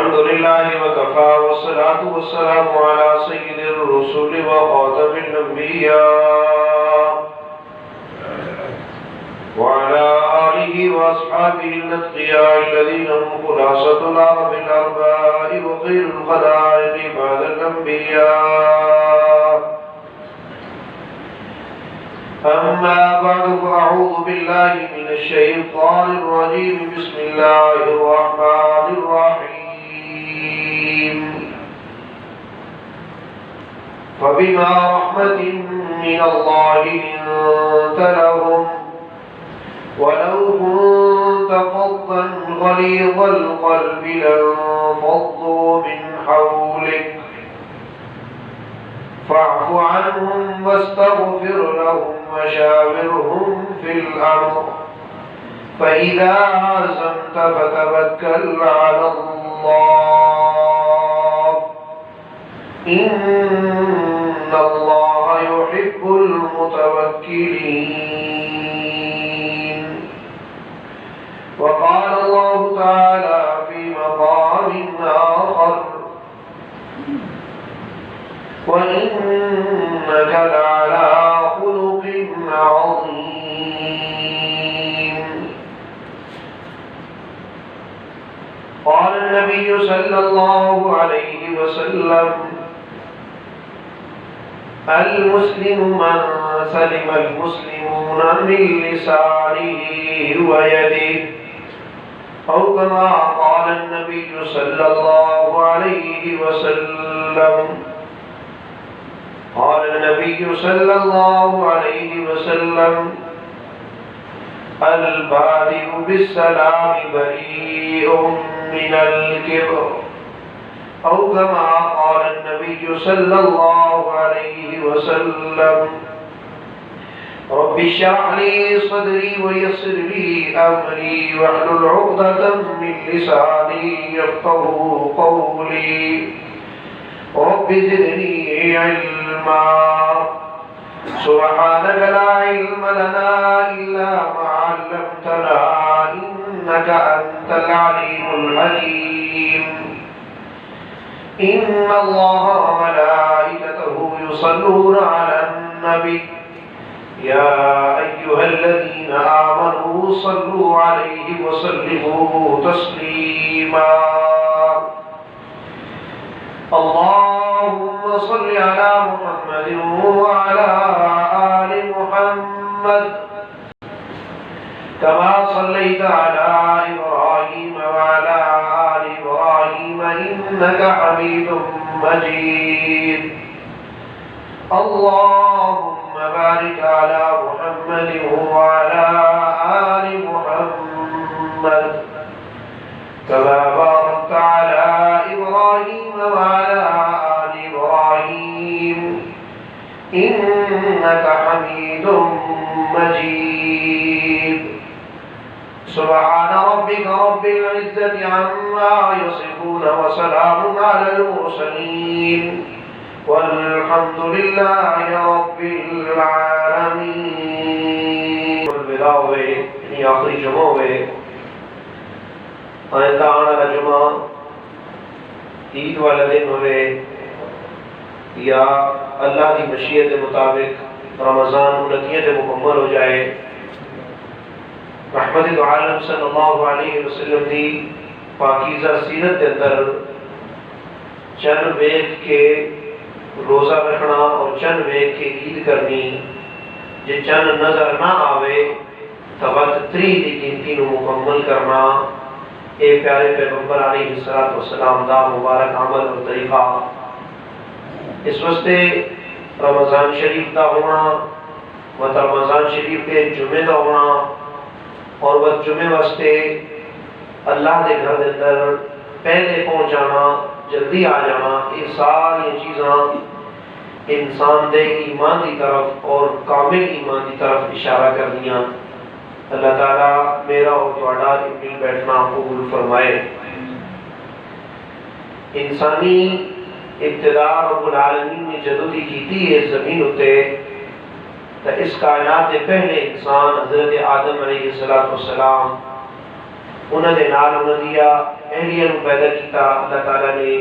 الحمد لله وكفى والصلاة والسلام على سيد الرسل وخاتم الأنبياء وعلى آله وأصحابه الأتقياء الذين هم خلاصة العرب الأرباء وخير الخلائق بعد الأنبياء. أما بعد فأعوذ بالله من الشيطان الرجيم. بسم الله الرحمن الرحيم. فبما رحمة من الله لنت لهم ولو كنت فظا غليظ القلب لانفضوا من حولك فاعف عنهم واستغفر لهم وشاورهم في الأمر فإذا عزمت فتوكل على الله إن الله يحب المتوكلين. وقال الله تعالى في مقام آخر وإنك لعلى خلق عظيم. قال النبي صلى الله عليه وسلم المسلم من سلم المسلمون من لسانه ويده أو كما قال النبي صلى الله عليه وسلم. قال النبي صلى الله عليه وسلم البادئ بالسلام بريء من الكبر أو كما قال النبي صلى الله عليه وسلم رب اشرح لي صدري ويسر لي أمري واحلل عقدة من لساني يفقهوا قولي رب زدني علما سبحانك لا علم لنا إلا ما علمتنا إنك أنت العليم الحكيم. إن الله وملائكته يصلون على النبي يا أيها الذين آمنوا صلوا عليه وسلموا تسليما. اللهم صل على محمد وعلى آل محمد كما صليت على إبراهيم وعلى آل إبراهيم إنك حميد مجيد. اللهم بارك على محمد وعلى آل محمد كما باركت على إبراهيم وعلى آل إبراهيم إنك حميد مجيد. سبحان ربك رب العزة عما يصفون وسلام على المرسلين والحمد لله رب العالمين. الوداع ہوئے یعنی آخری جمعہ ہوئے آئندہ آنے والا جمعہ عید والا دن ہوئے یا اللہ کی مشیت مطابق رمضان 29 مکمل ہو جائے. رحمت عالم صلی اللہ علیہ وسلم دی پاکیزہ سیرت کے اندر چند ویک کے روزہ رکھنا اور چند ویک کے عید کرنی جے چند نظر نہ آوے تبت 3 دی گنتی نو مکمل کرنا اے پیارے پیغمبر علیہ السلام دا مبارک عمل اور طریقہ. اس واسطے رمضان شریف دا ہونا و رمضان شریف کے جمعے دا ہونا اور وہ جمعے واسطے اللہ دے گھر دے اندر پہلے پہنچ جانا جلدی آ جانا یہ ساری چیزاں انسان دے ایمان دی طرف اور کامل ایمان دی طرف اشارہ کر دیا. اللہ تعالیٰ میرا اور تہاڈا مل بیٹھنا قبول فرمائے. انسانی ابتدا رب العالمین نے جدو دی کیتی ہے زمین اتے تو اس کائنات کے پہلے انسان حضرت آدم علیہ السلام انہوں نے نال انہوں دیا اہلیہ نو پیدا کیتا اللہ تعالیٰ نے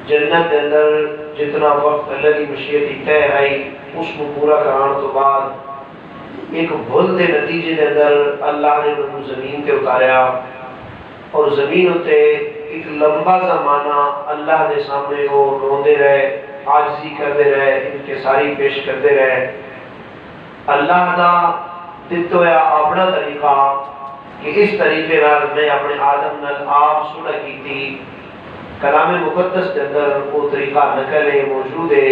جنت کے اندر جتنا وقت اللہ کی مشیت طے آئی اس کو پورا کران تو بعد ایک بھول دے نتیجے کے اندر اللہ نے انہوں زمین تے اتاریا اور زمین تے ایک لمبا زمانہ اللہ کے سامنے وہ روندے رہے عاجزی کرتے رہے انکساری پیش کرتے رہے اللہ دا دتا ہوا اپنا طریقہ کہ اس طریقے میں اپنے آدم نال آپ صلح کی تھی کلام مقدس کے اندر وہ طریقہ نقل ہے موجود ہے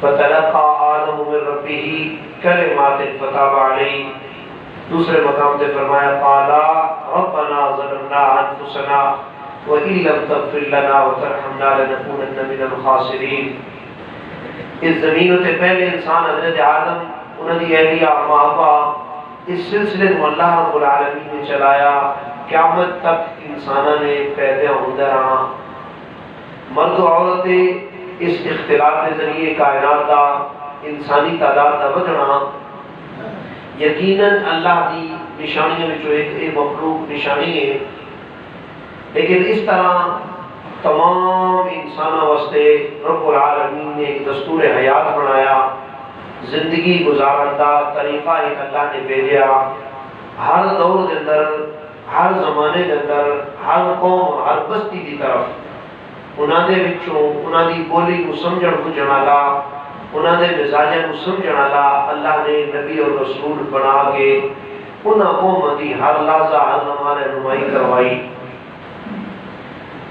فتلقى آدم من ربه کلمات فتاب علیہ دوسرے مقام سے فرمایا قالا ربنا ظلمنا انفسنا وَإِن لَمْ تَغْفِرْ لَنَا وَتَرْحَمْنَا لَنَكُونَنَّ مِنَ الْخَاسِرِينَ اس زمینوں سے پہلے انسان حضرت آدم انہوں نے اہلیہ ماں اس سلسلے کو اللہ رب العالمین نے چلایا قیامت تک انسانہ نے پیدا ہوندہ رہا مرد و عورتیں اس اختلاف کے ذریعے کائنات کا انسانی تعداد کا بڑھنا یقیناً اللہ کی نشانیوں میں جو ایک مخلوق نشانی ہے لیکن اس طرح تمام انسانوں واسطے رب العالمین نے ایک دستور حیات بنایا زندگی گزارن کا طریقہ ایک اللہ نے بھیجا ہر دور کے اندر ہر زمانے کے اندر ہر قوم ہر بستی کی طرف انہوں نے انہوں کی بولی کو سمجھن بجھن والا انہوں نے مزاجوں کو سمجھن والا اللہ نے نبی اور رسول بنا کے انہوں قوم کی ہر لحظہ ہر لمحہ رہنمائی کروائی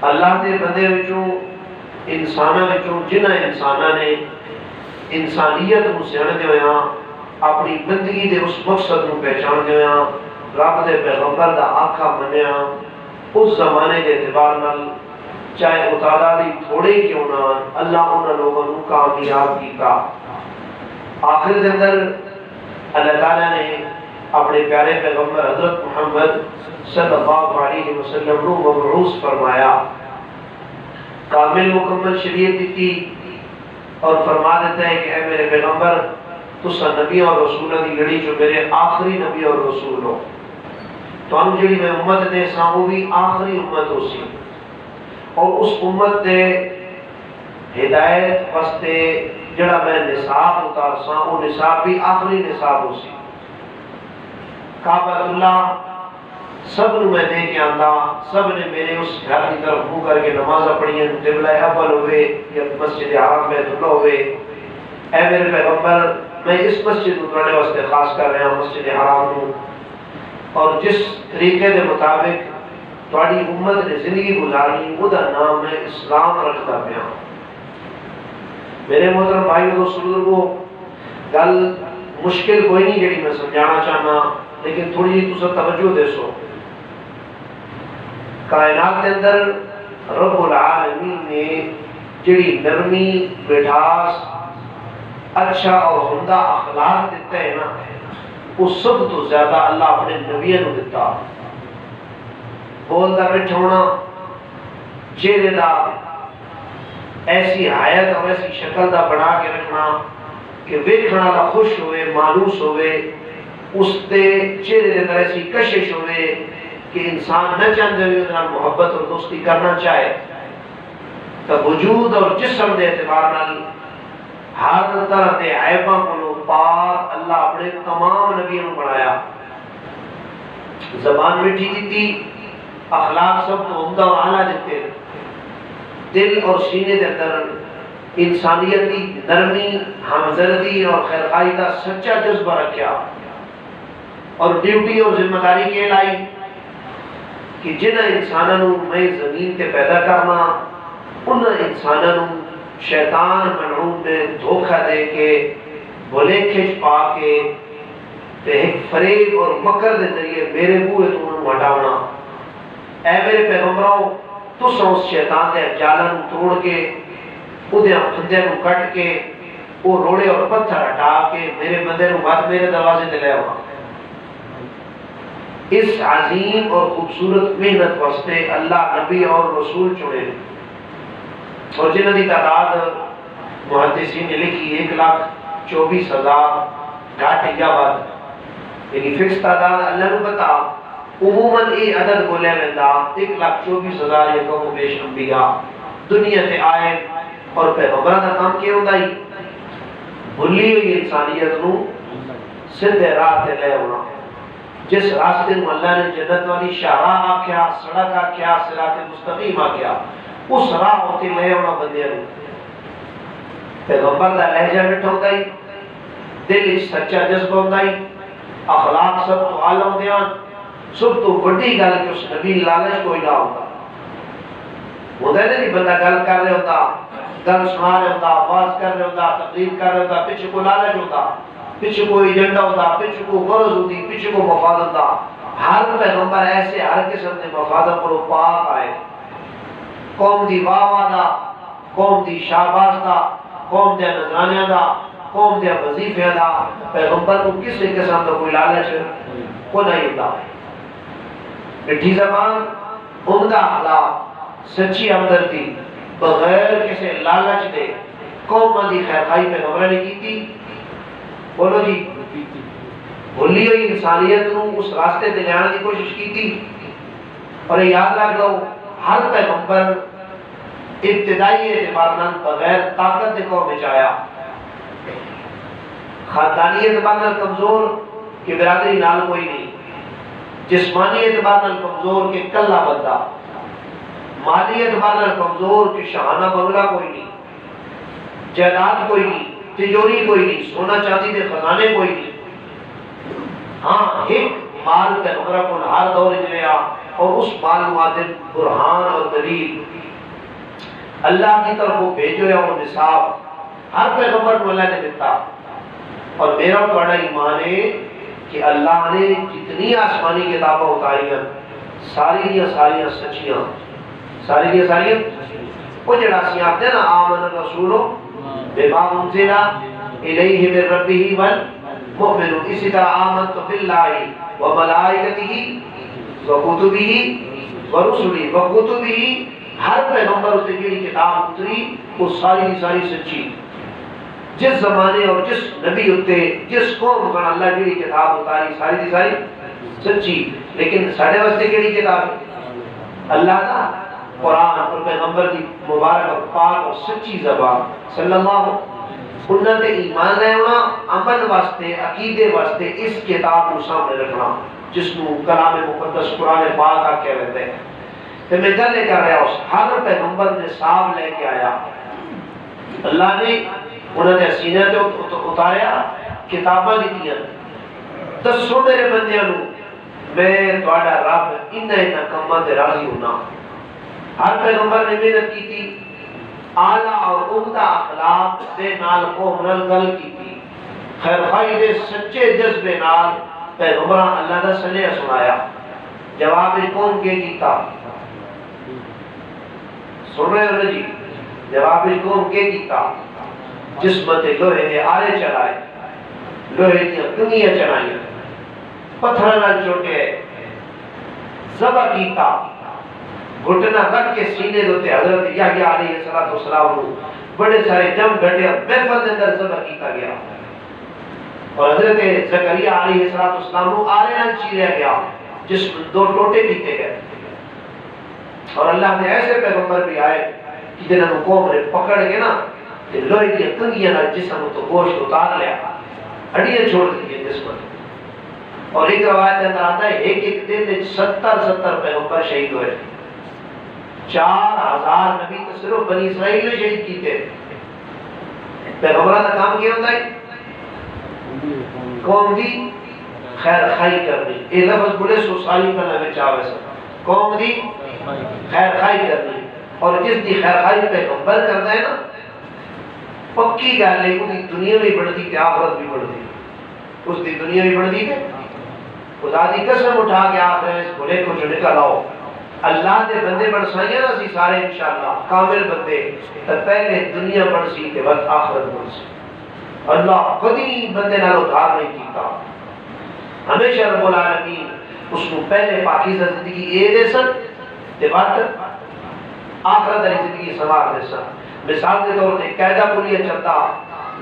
اللہ کے بندے وچوں انساناں وچوں جنہ انساناں نے انسانیت کو سمجھدے ہوئے اپنی بندگی دے اس مقصد کو پہچاندے ہوئے رب دے پیغمبر دا آقا منیا اس زمانے کے اعتبار نال چاہے وہ تعدادی تھوڑے کیوں نہ اللہ انہاں لوگوں کو کامیاب کیتا آخر دے اندر اللہ تعالیٰ نے اپنے پیارے پیغمبر حضرت محمد صلی اللہ علیہ وسلم کو مبعوث فرمایا کامل مکمل شریعت دیتی اور فرما دیتا ہے کہ اے میرے پیغمبر تسا نبی اور رسولہ دی لڑی جو میرے آخری نبی اور رسول ہو تو ہم جڑی میں امت دے ساں وہ بھی آخری امت ہو سی اور اس امت دے ہدایت واسطے جڑا میں نصاب اتار ساں وہ نصاب بھی آخری نصاب ہو سی کعبۃ اللہ سب نے میں دے کے آندہ سب نے میرے اس گھر کی طرف منہ کر کے نماز پڑھی ہیں قبلہ اول ہوئے یا مسجد حرام بیت اللہ ہوئے اے میرے پیغمبر میں اس مسجد کو تھوڑے واسطے خاص کر رہا ہوں مسجد حرام ہوں اور جس طریقے کے مطابق تھوڑی امت نے زندگی گزارنی وہ دا نام ہے اسلام رکھتا پیا میرے محترم بھائی اور بزرگوں گل مشکل کوئی نہیں جڑی میں سمجھانا چاہنا لیکن تھوڑی جی تسا توجہ دے سو کائنات کے اندر رب العالمین نے جڑی نرمی مٹھاس اچھا اور عمدہ اخلاق دیتا ہے نا وہ سب تو زیادہ اللہ اپنے نبیوں کو دیتا بولتا میٹھا ہونا چہرے دا ایسی حیات اور ایسی شکل دا بنا کے رکھنا کہ ویکھنا دا خوش ہوئے مانوس ہوئے اس دے چہرے دے اندر ایسی کشش ہوئے کہ انسان نہ چاہتے ہوئے انہاں محبت اور دوستی کرنا چاہے تو وجود اور جسم دے اعتبار نال ہر طرح دے عیباں کو پاک اللہ اپنے تمام نبیوں بنایا زبان میٹھی دیتی اخلاق سب کو عمدہ و اعلیٰ دیتے دل اور سینے دے اندر انسانیتی نرمی ہمدردی اور خیرخواہی کا سچا جذبہ رکھیا اور ڈیوٹی اور ذمہ داری کے لائی کہ جنہ انسانوں میں زمین کے پیدا کرنا ان انسانوں شیطان ملعون نے دھوکہ دے کے بھولے کھچ پا کے ایک فریب اور مکر دے ذریعے میرے بوئے تو انہوں ہٹاونا اے میرے پیغمبروں تو سو اس شیطان دے جالن توڑ کے ادھے پھندے کو کٹ کے وہ روڑے اور پتھر ہٹا کے میرے بندے کو بات میرے دروازے دے لے ہوا اس عظیم اور خوبصورت محنت واسطے اللہ نبی اور رسول چنے اور جنہ دی تعداد محدثین نے لکھی 1,24,000 گھاٹ یا بات یعنی فکس تعداد اللہ نے بتا عموماً یہ عدد بولے ویندا 1,24,000 یا کم و بیش انبیاء دنیا تے آئے اور پیغمبراں دا کام کیا ہوندا ہی بھلی ہوئی انسانیت نو سیدھے راہ تے لے آنا. جس راستے میں اللہ نے جنت والی شاہراہ آکھیا، سڑک آکھیا، صراط مستقیم آکھیا، اس راہ ہوتے لے آنا بندیاں نو. پیغمبر دا لہجہ مٹھا ہوندا ہی، دل وچ سچا جذبہ ہوندا ہی، اخلاق سب تو اعلی ہوندے ہیں. سب تو بڑی گل کہ اس نبی لالچ کوئی نہ ہوتا. ہوتا ہے نہیں بندہ گل کر رہے ہوتا، گل سنا رہے ہوتا، آواز کر رہے ہوتا، تقریر کر رہے ہوتا، پیچھے کو لالچ ہوتا، پیچھے کو ایجنڈا ہوتا، پیچھے کو غرض ہوتی، پیچھے کو مفاد ہوتا. ہر پیغمبر ایسے ہر قسم کے مفاد پر پاک آئے. قوم دی واہ دا، قوم دی شاباش دا، قوم دے نذرانیاں دا، قوم دے وظیفے دا. پیغمبر کو کسی قسم کا کوئی لالچ کو نہیں ہوتا. مٹھی زبان، عمدہ اخلاق، سچی ہمدردی، بغیر کسی لالچ دے قوم دی خیرخواہی پیغمبر نے کی تھی. بولو جی، بھلی ہوئی انسانیت نو اس راستے تے لیانے کی کوشش کی تھی. اور یاد رکھ لو ہر پیغمبر ابتدائی اعتبار نال بغیر طاقت دے قوم وچ آیا. خاندانی اعتبار نال کمزور کہ برادری نال کوئی نہیں، جسمانی اعتبار نال کمزور کہ کلا بندہ، مالی اعتبار نال کمزور کہ شاہانہ بنگلہ کوئی نہیں، جائیداد کوئی نہیں، تجوری کوئی نہیں، سونا چاندی دے خزانے کوئی نہیں. ہاں ایک مال پیغمبر کو ہر دور اجریا اور اس مال معادل برہان اور دلیل اللہ کی طرف وہ بھیجو یا وہ نصاب ہر پیغمبر کو اللہ نے دیتا. اور میرا بڑا ایمان ہے کہ اللہ نے جتنی آسمانی کتابیں اتاری ہیں ساری دیا ساریاں سچیاں، ساری دیا ساریاں. وہ جڑا سی آتے ہیں نا آمن الرسول بما انزل الیہ من ربہ والمؤمن، اسی طرح آمنت باللہ وملائکتہ وکتبہ ورسلہ. وکتبہ ہر پیغمبر اسے جڑی کتاب اتری وہ ساری دی ساری سچی. جس زمانے اور جس نبی ہوتے جس قوم کو اللہ جڑی کتاب اتاری ساری دی ساری سچی. لیکن ساڑھے واسطے کیڑی کتاب ہے؟ اللہ کا قرآن اور پیغمبر کی مبارک پاک اور سچی زبان صلی اللہ انہوں نے ایمان لے ہونا عمل واسطے عقیدے واسطے اس کتاب کو سامنے رکھنا جس کو کلام مقدس قرآن پاک آ کے رہتے ہیں. تو میں گل کر رہا ہوں ہر پیغمبر نے صاحب لے کے آیا. اللہ نے انہوں نے سینے تے اتاریا کتاباں دیتیاں. دسو میرے بندیاں نو میں تہاڈا رب انہاں کماں تے راضی ہونا. ہر پیغمبر نے محنت کی تھی، اعلیٰ اور عمدہ اخلاق دے نال قوم نال گل کی تھی، خیرخواہی دے سچے جذبے نال پیغمبراں اللہ دا سنیا سنایا. جواب قوم کے کیتا سن رہے ہو جی؟ جواب قوم کے کیتا جسم تے لوہے دے آرے چڑھائے، لوہے دی کنگیاں چڑھائیاں، پتھر نال چوٹے، ذبح کیتا، گھٹنا رکھ کے سینے دوتے حضرت یحییٰ علیہ السلام کو بڑے سارے جم گھٹے محفل کے اندر ذبح کیتا گیا. اور حضرت زکریا علیہ السلام کو آرے نال چیریا گیا جس دو ٹوٹے کیتے گئے. اور اللہ نے ایسے پیغمبر بھی آئے کہ جنہوں قوم نے پکڑ کے نا لوہے کی کنگیاں نال جسم تو گوشت اتار لیا، ہڈیاں چھوڑ دی جسم. اور ایک روایت اندر آتا ہے ایک دن میں 70 پیغمبر شہید ہوئے. 4000 نبی تو صرف بنی اسرائیل نے شہید کیتے. پیغمبران کا کام کیا ہوتا ہے؟ قوم دی خیر خواہی کرنی. یہ لفظ بڑے سوسائی کا نام چاہے سا قوم دی خیر خواہی کرنی. اور جس دی خیر خواہی پیغمبر کرتا ہے نا پکی گل ہے اس دی دنیا بھی بڑھتی تے آخرت بھی بڑھتی. اس دی دنیا بھی بڑھتی ہے. خدا دی قسم اٹھا کے آپ نے اس بھولے کو جو نکل آؤ اللہ دے بندے بن سائیں نا سی سارے انشاءاللہ کامل بندے تو پہلے دنیا بن سی تے بعد آخرت بن سی. اللہ کبھی بندے نال ادھار نہیں کیتا. ہمیشہ رب العالمین اس کو پہلے پاکیزہ زندگی اے دے سن تے بعد آخرت والی زندگی سنوار دے سن. مثال کے طور پہ قاعدہ کلیہ چلتا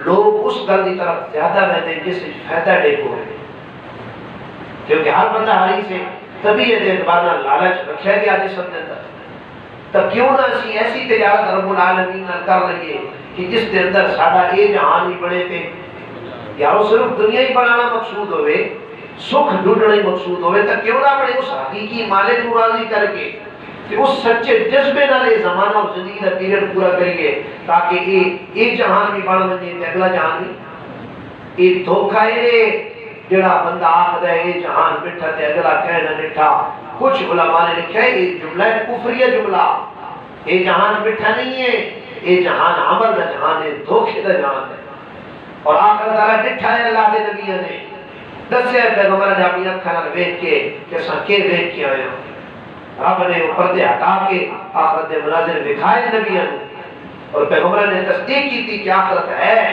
لوگ اس گل کی طرف زیادہ رہتے ہیں جس سے فائدہ ڈیک ہو رہے. کیونکہ ہر بندہ ہری سے طبیعت اعتبار نال لالچ رکھا گیا جسم کے اندر، تو کیوں نہ اسی ایسی تجارت رب العالمین نال کر لئیے کہ جس کے اندر ساڈا یہ جہان ہی بنے تے یارو صرف دنیا ہی بنانا مقصود ہوئے، سکھ ڈھونڈنا ہی مقصود ہوئے، تو کیوں نہ اپنے اس حقیقی مالک کو راضی کر کے کہ اس سچے جذبے نال یہ زمانہ اور زندگی کا پیریڈ پورا کریے تاکہ یہ جہان بھی بن بنے تے اگلا جہان بھی۔ یہ دھوکھا ہے جڑا بندہ آخدا ہے یہ جہان مٹھا تے اگلا کہنا نٹھا۔ کچھ علماء نے لکھا ہے یہ جملہ ہے کفریہ جملہ، یہ جہان مٹھا نہیں ہے، یہ جہان عمل دا جہان ہے، دھوکے دا جہان ہے۔ اور آخر تعالیٰ ڈٹھا ہے اللہ کے نبی نے دسے پیغمبر نے اپنی اکھاں نال ویکھ کے کہ اساں کے ویکھ کے آئے ہوں۔ رب نے وہ پردے ہٹا کے آخرت دے مناظر دکھائے نبی نے، اور پیغمبر نے تصدیق کی تھی کہ آخرت ہے۔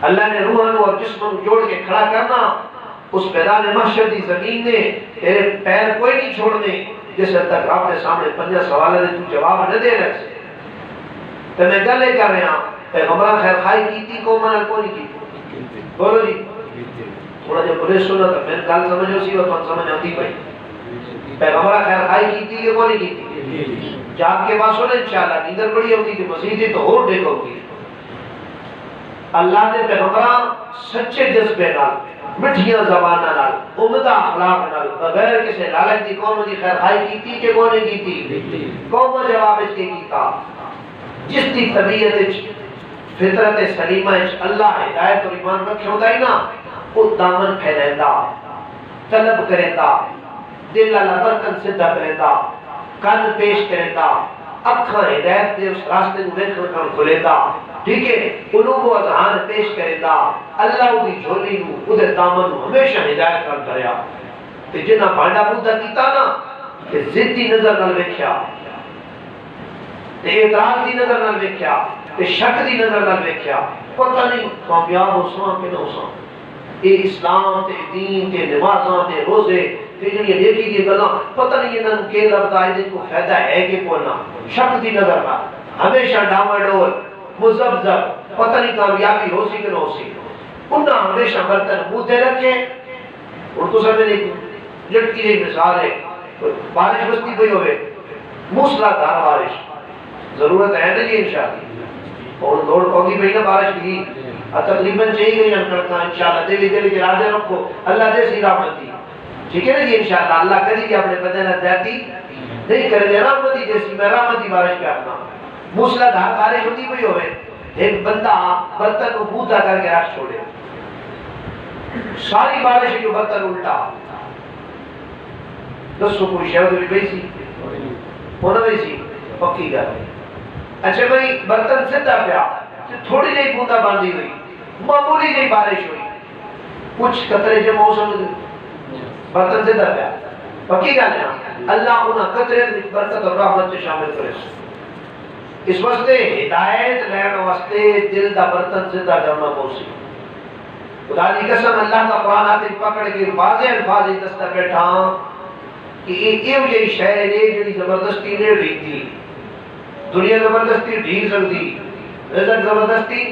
اللہ نے روحاں اور جسم کو جوڑ کے کھڑا کرنا، اس میدان محشر دی زمین نے تیرے پیر کوئی نہیں چھوڑنے جس حد تک رب کے سامنے 5 سوالوں دے تو جواب نہ دے رکھ سے۔ تو میں گلے کر رہا ہوں پیغمبر خیر خائی کی تھی قوم نے کوئی نہیں کی؟ بولو جی تھوڑا جب بولے سنا تو میں گل سمجھو سی اور تم سمجھ آتی پئی۔ پیغمبر خیر خائی کی تھی کہ کوئی نہیں کی تھی؟ جاگ کے پاس ہونے انشاءاللہ نیندر بڑی ہوتی تھی مسیح تو اور دیکھو گی۔ اللہ نے پیغمبران سچے جذبے نال، مٹھیاں زباناں نال، عمدہ اخلاق نال، بغیر کسی لالچ دی قوم دی خیر خائی کی تھی کہ کوئی نہیں کی تھی؟ قوم جواب اس کے کیتا جس دی طبیعت فطرت سلیمہ اللہ ہدایت اور ایمان رکھے ہوتا ہی نا، وہ دامن پھیلیندا، طلب کریندا، دل اللہ برکن صدہ کریندا، کن پیش کریندا، اکھاں ہدایت دے اس راستے کو ویکھن کن کھلیندا، ٹھیک ہے، قلوب و اذہان پیش کریندا، اللہ دی جھولی نو اودے دامن نو ہمیشہ ہدایت کر دریا۔ تے جنہ بھانڈا بودا کیتا نا تے ضدی نظر نال ویکھیا، تے اعتراض دی نظر نال ویکھیا، تے شک دی نظر نال ویکھیا، پتہ نہیں کامیاب ہو ساں کہ نہ ہو ساں۔ اے اسلام تے دین تے نمازاں تے روزے تے جڑی نیکی دی گلاں پتہ نہیں انہاں نوں کی لبدا ہے کو فائدہ ہے کہ کوئی نہ، شک دی نظر نال ہمیشہ ڈاواں ڈول مذبذب، پتہ نہیں کامیابی ہو سی کہ نہ ہو سی۔ انہاں ہمیشہ برتن منہ تے رکھے۔ اور تو سمجھ نہیں جڑکی دی مثال ہے، بارش بستی کوئی ہوئے موسلا دھار بارش، ضرورت ہے نا جی انشاءاللہ، اور دوڑ پاؤں گی نا بارش کی تقریباً چاہیے گئی انکڑتا انشاءاللہ، دل کے راجے رکھو اللہ دے سی رحمتی، ٹھیک ہے نا جی انشاءاللہ۔ اللہ کری کہ اپنے بدے نہ زیادتی نہیں کرے دے، رحمتی جیسی میں رحمتی بارش پہ اپنا موسلا دھار بارش ہوتی کوئی ہوئے، ایک بندہ برتن کو بودا کر کے رکھ چھوڑے، ساری بارش جو برتن الٹا دسو کوئی شہد بھی بیسی ہونا بیسی پکی گا۔ اچھا بھئی برتن سدھا پیا، تھوڑی جی بوندا باندھی ہوئی، معمولی جی بارش ہوئی، کچھ قطرے جو موسم برتن سدھا پیا پکی گا نا، اللہ انہاں قطرے برکت اور رحمت سے شامل کرے۔ اس واسطے ہدایت لین واسطے دل دا برتن سدھا کرنا پوسی۔ خدا دی قسم اللہ کا قرآن آتے پکڑ کے واضح الفاظ دستا بیٹھا کہ یہ جی شہر ہے جی زبردستی نہیں ڈھیکتی، دنیا زبردستی ڈھیک سکتی، رزق زبردستی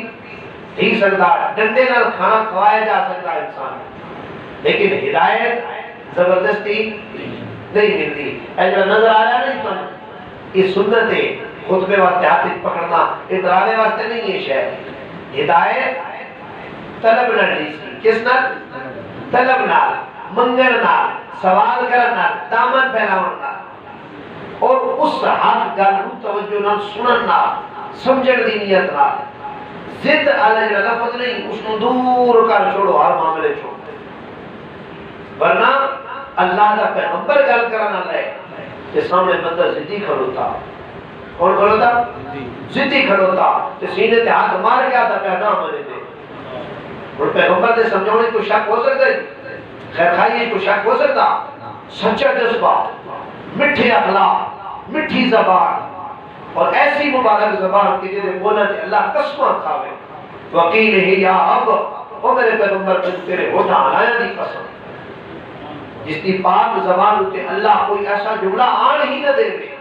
ڈھیک سکتا، ڈنڈے نال کھانا کھوایا جا سکتا انسان، لیکن ہدایت زبردستی نہیں ملتی۔ ایسا نظر آیا نہیں تو یہ سنت ہے، خطبے واسطے ہاتھ پکڑنا اترانے واسطے نہیں ہے شہر۔ ہدایت طلب نہ ڈیسی، کس نال؟ طلب نال، منگن نال، سوال کرن نال، دامن پھیلاون نال، اور اس حق گل نو توجہ نال سنن نال، سمجھن دی نیت نال، ضد علی لفظ نہیں، اس نو دور کر چھوڑو ہر معاملے چھوڑ، ورنہ اللہ دا پیغمبر گل کرن والا ہے کہ سامنے بندہ ضدی کھڑوتا، کون کھڑوتا؟ ضدی کھڑوتا، تے سینے تے ہاتھ مار کے آتا پیغام ملے دے۔ اور پیغمبر نے سمجھونے کو شک ہو سکتا ہے، خیر خائی کو شک ہو سکتا، سچا جذبہ، مٹھے اخلاق، مٹھی زبان اور ایسی مبارک زبان کی جنہیں بولا کہ اللہ قسمہ کھاوے، وقیل ہی یا اب او میرے پیغمبر نے تیرے ہوٹا ہلایا دی قسم، جس کی پاک زبان ہوتے اللہ کوئی ایسا جملہ آن ہی نہ دے گے۔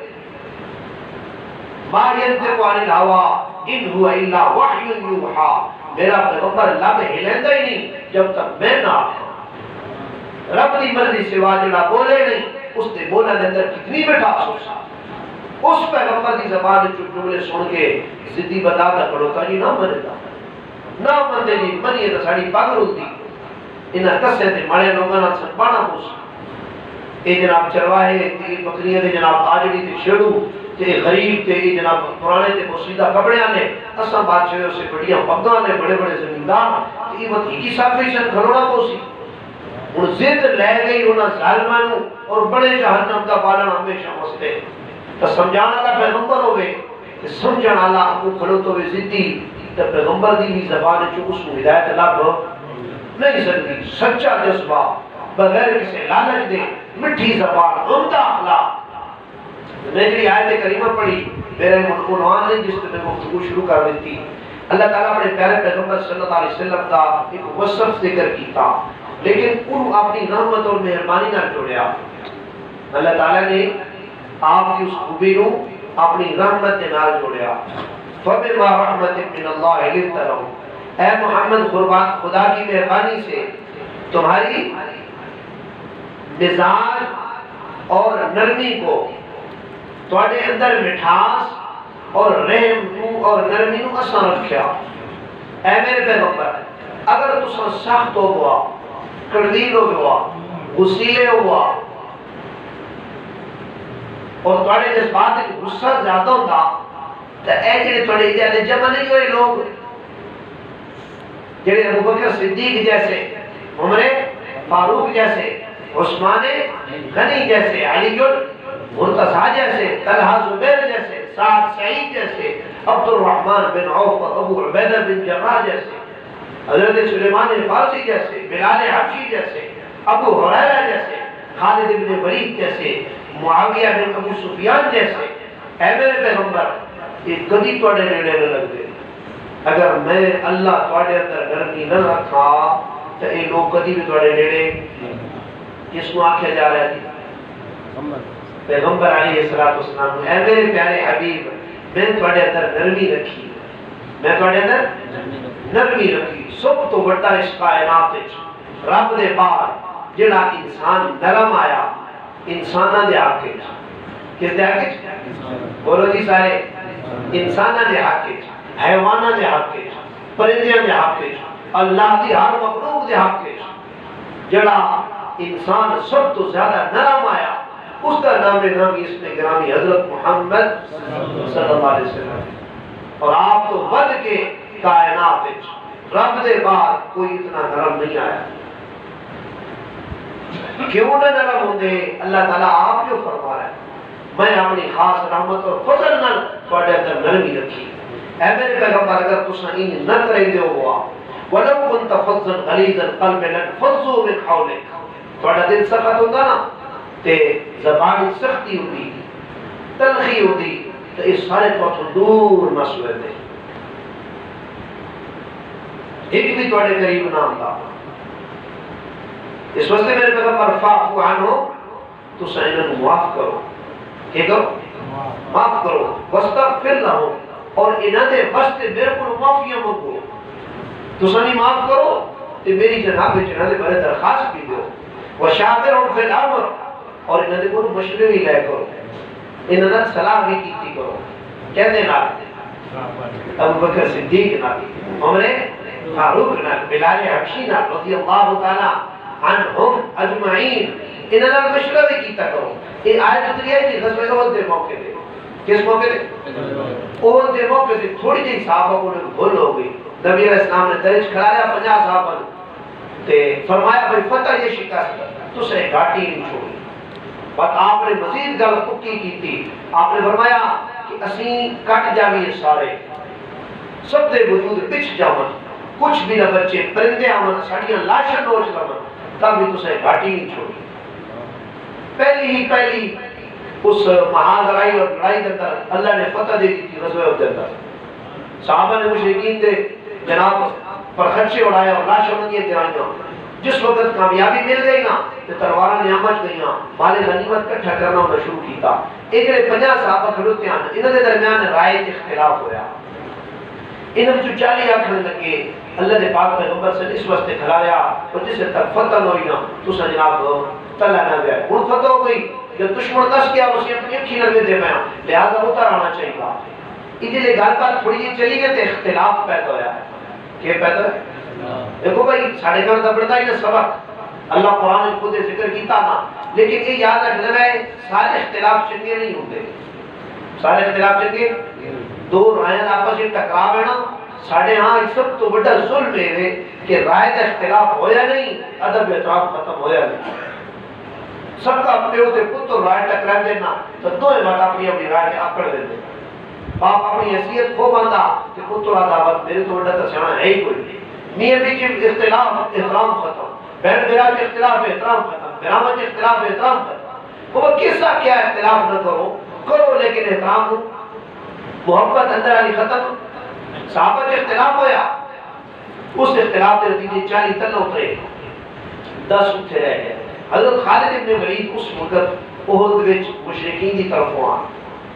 ما ينطق عن الهوى ان هو الا وحی یوحى، میرا پیغمبر لب ہلیندا ہی نہیں جب تک میں نہ آتا۔ رب دی مرضی سوا جڑا بولے نہیں اس دے بولنے دے اندر کتنی مٹھاس ہو سا اس پیغمبر دی زبان جو جملے سن کے ضدی بتا کر کھڑوتا جی نہ منے گا نہ مندے جی منیے تو ساڑی پاگل ہوتی انہاں کسے تے مڑے لوگاں نال سنبانا پوس اے جناب چرواہے تے بکریاں دے جناب آجڑی تے چھڑو تے غریب تے جناب پرانے تے پوسیدہ کپڑیاں نے اساں بادشاہوں سے بڑیاں پگاں نے بڑے بڑے زمیندار تے وہ کی سافیشن کھڑونا پوسی ان ضد لے گئی انہاں ظالمانوں اور بڑے جہنم کا پالن ہمیشہ مستے تو سمجھانا اللہ پیغمبر ہوئے کہ سمجھانا اللہ اپنو کھڑوت ہوئے ضدی تو پیغمبر دی بھی زبان جو اس کو ہدایت اللہ نہیں سکتی سچا جذبہ بغیر کسی لالچ دے مٹھی زبان عمدہ اخلاق میں جی آیت کریمہ پڑھی میرے عنوان نے جس میں گفتگو شروع کر دیتی اللہ تعالیٰ اپنے پیارے پیغمبر صلی اللہ علیہ وسلم کا ایک وصف ذکر کیتا لیکن ان اپنی رحمت اور مہربانی نہ جوڑیا اللہ تعالیٰ نے آپ کی اس خوبی نو اپنی رحمت کے نال جوڑیا فبما رحمت من اللہ لنت لهم اے محمد قربان خدا کی مہربانی سے تمہاری مزاج اور نرمی کو تواڈے اندر مٹھاس اور رحم اور نرمی نو اساں رکھیا اے میرے پیغمبر اگر تساں سخت ہو گیا کڑویل ہو گیا غصیلے ہوا اور تواڈے جذبات وچ غصہ زیادہ ہوندا تے اے جڑے تواڈے جڑے جمع نہیں ہوئے لوگ جڑے ابو بکر صدیق جیسے عمر فاروق جیسے عثمان غنی جیسے علی مرتضیٰ جیسے طلحہ زبیر جیسے سعد سعید جیسے عبد الرحمن بن عوف اور ابو عبیدہ بن جراح جیسے حضرت سلیمان فارسی جیسے بلال حبشی جیسے ابو ہریرہ جیسے خالد بن ولید جیسے معاویہ بن ابو سفیان جیسے اے میرے پیغمبر یہ کدی تواڈے نیڑے نہ لگ دے اگر میں اللہ تواڈے اندر نرمی نہ رکھا تو یہ لوگ کدی بھی تواڈے نیڑے کس کو آکھیا جا رہا ہے پیغمبر علیہ السلام اے میرے پیارے حبیب میں تواڈے اندر نرمی رکھی میں تواڈے اندر نرمی رکھی سب تو بڑا اس کائنات وچ رب دے بعد جڑا انسان نرم آیا انساناں دے حق وچ کس دے حق وچ بولو جی سارے انساناں دے حق وچ حیواناں دے حق وچ پرندیاں دے حق وچ اللہ دی ہر مخلوق دے حق وچ جڑا انسان سب تو زیادہ نرم آیا اس کا نام اس میں گرامی حضرت محمد صلی اللہ علیہ وسلم اور آپ تو ود کے کائنات وچ رب دے بعد کوئی اتنا نرم نہیں آیا کیوں نہ نرم ہوندے اللہ تعالیٰ آپ جو فرما رہا ہے میں اپنی خاص رحمت اور فضل نال تواڈے اندر نرمی رکھی اے میرے پیغمبر اگر تساں این نہ کرے دیو ہوا ولو كنت فظا غليظ القلب لانفضوا من حولك تواڈا دل سخت ہوندا نا تے زبان سختی ہوندی تلخی ہوندی تے اس سارے تو دور مسئلے دے ایک بھی تواڈے قریب نہ آندا اس واسطے میرے پیغمبر فاعفو عنہم تساں انہاں نوں معاف کرو کہ کرو معاف کرو واستغفر لهم اور انہاں دے واسطے میرے کو معافیاں منگو تساں نہیں معاف کرو تے میری جناب وچ انہاں دے بارے درخواست بھی دیو وشاورهم فی الامر اور انہاں دے کول مشورے بھی لے کرو انہاں نال صلاح بھی کیتی کرو کہندے نال ابو بکر صدیق نال عمر فاروق نال بلال حبشی نال رضی اللہ تعالی عنہم اجمعین انہاں نال مشورہ بھی کیتا کرو یہ آیت اتری ہے کہ غزوہ احد دے موقع تے کس موقع تے احد دے موقع تے تھوڑی جی صحابہ کو بھول ہو گئی نبی علیہ السلام نے درج کھڑایا 50 صحابہ تے فرمایا بھائی فتح یہ شکست تو سے گھاٹی نہیں چھوڑی بات آپ نے مزید گل پکی کی تھی آپ نے فرمایا کہ اسی کٹ جاویے سارے سب دے وجود پچھ جاون کچھ بھی نہ بچے پرندے آمن ساڑیاں لاشاں نوچ لمن تب بھی تو سے گھاٹی نہیں چھوڑی پہلی اس مہاگرائی اور لڑائی کے اندر اللہ نے فتح دے دی تھی غزوہ احد کے اندر صحابہ نے مشرکین دے جناب پر خدشے اڑائے اور لاشاں منگیاں تیرائیاں جس وقت کامیابی مل گئی نا تو تلواراں نعمت گئیاں مال غنیمت کٹھا کرنا انہوں نے شروع کیتا ایک 50 صحابہ کھڑوتے ہیں انہوں نے درمیان رائے اختلاف ہویا انہوں جو 40 آکھنے لگے اللہ دے پاک پیغمبر سے اس واسطے کھلایا اور جسے تک فتح ہوئی نا تو سا جناب تلا نہ گیا ہوں فتح ہو گئی جب دشمن دس کیا اسے اپنی اکھی نروے دے میں لہذا اتر آنا چاہیے گا یہ لئے گال بات تھوڑی یہ چلی گئے تھے اختلاف پیدا ہویا ہے کہ پیدا ہے دیکھو بھائی ساڑھے گھر دبڑتا ہی نا سبق اللہ قرآن خود ذکر کیتا نا لیکن یہ یاد رکھ لگا ہے سارے اختلاف چنگے نہیں ہوتے سارے اختلاف چنگے دو رائیں آپس میں ٹکراو ہے نا ساڑھے ہاں سب تو بڑا ظلم ہے کہ رائے کا اختلاف ہویا نہیں ادب احترام ختم ہویا نہیں سب کا اپنے ہوتے پتر رائے ٹکرا دینا تو دو بات اپنی اپنی رائے کے آکڑ دیتے باپ اپنی حیثیت کو باندھا کہ پتر عداوت میرے تو بڑا تسیانہ ہے ہی کوئی میاں بیچ اختلاف احترام ختم بہن بیرا کے اختلاف احترام ختم برامہ کے اختلاف احترام ختم وہ کسا کیا اختلاف نہ کرو لیکن احترام ہو محبت اندر علی ختم صحابہ کے اختلاف ہویا اس اختلاف کے نتیجے 40 تن اترے 10 اٹھے رہ گئے حضرت خالد ابن ولید اس وقت احد وچ مشرکین کی طرف ہوا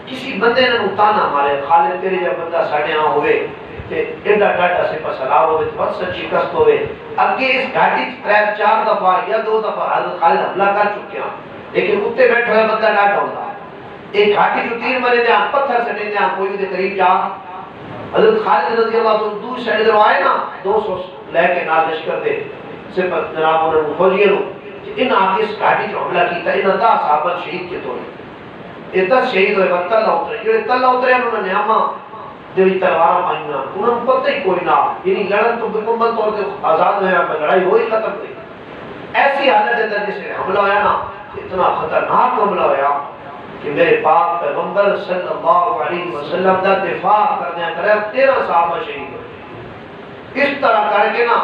کسی بندے نے اتانا ہمارے خالد تیرے جب بندہ ساڑھے ہاں ہوئے تے ایڈا ڈاٹا سے پسلاب ہوئے بہت سچی کست ہوئے اگے اس گھاٹی 3-4 دفعہ یا 2 دفعہ حضرت خالد حملہ کر چکے ہیں لیکن اتے بیٹھ ہوئے بندہ ڈاٹا ہوتا ایک گھاٹی جو تیر مرے دے پتھر سٹے دے کوئی دے قریب جا حضرت خالد رضی اللہ تو دور سائڈ در آئے نا 200 لے کے نال لشکر دے صرف جناب انہوں نے فوجیے نو ان آگے اس گھاٹی جو حملہ کیتا ان 10 صحابہ شہید کے طور یہ 10 شہید ہوئے وقت اللہ اترے جو تلہ اترے انہوں نے نعمہ دیوی تلوارہ پائینا انہوں نے پتہ ہی کوئی نہ یعنی لڑن تو بکمل طور سے آزاد ہویا پر لڑائی ہوئی ختم ہوئی ایسی حالت اندر جسے حملہ ہویا نا اتنا خطرناک حملہ ہویا کہ میرے پاک پیغمبر صلی اللہ علیہ وسلم دا دفاع کرنے کرے 13 صحابہ شہید ہوئے اس طرح کر کے نا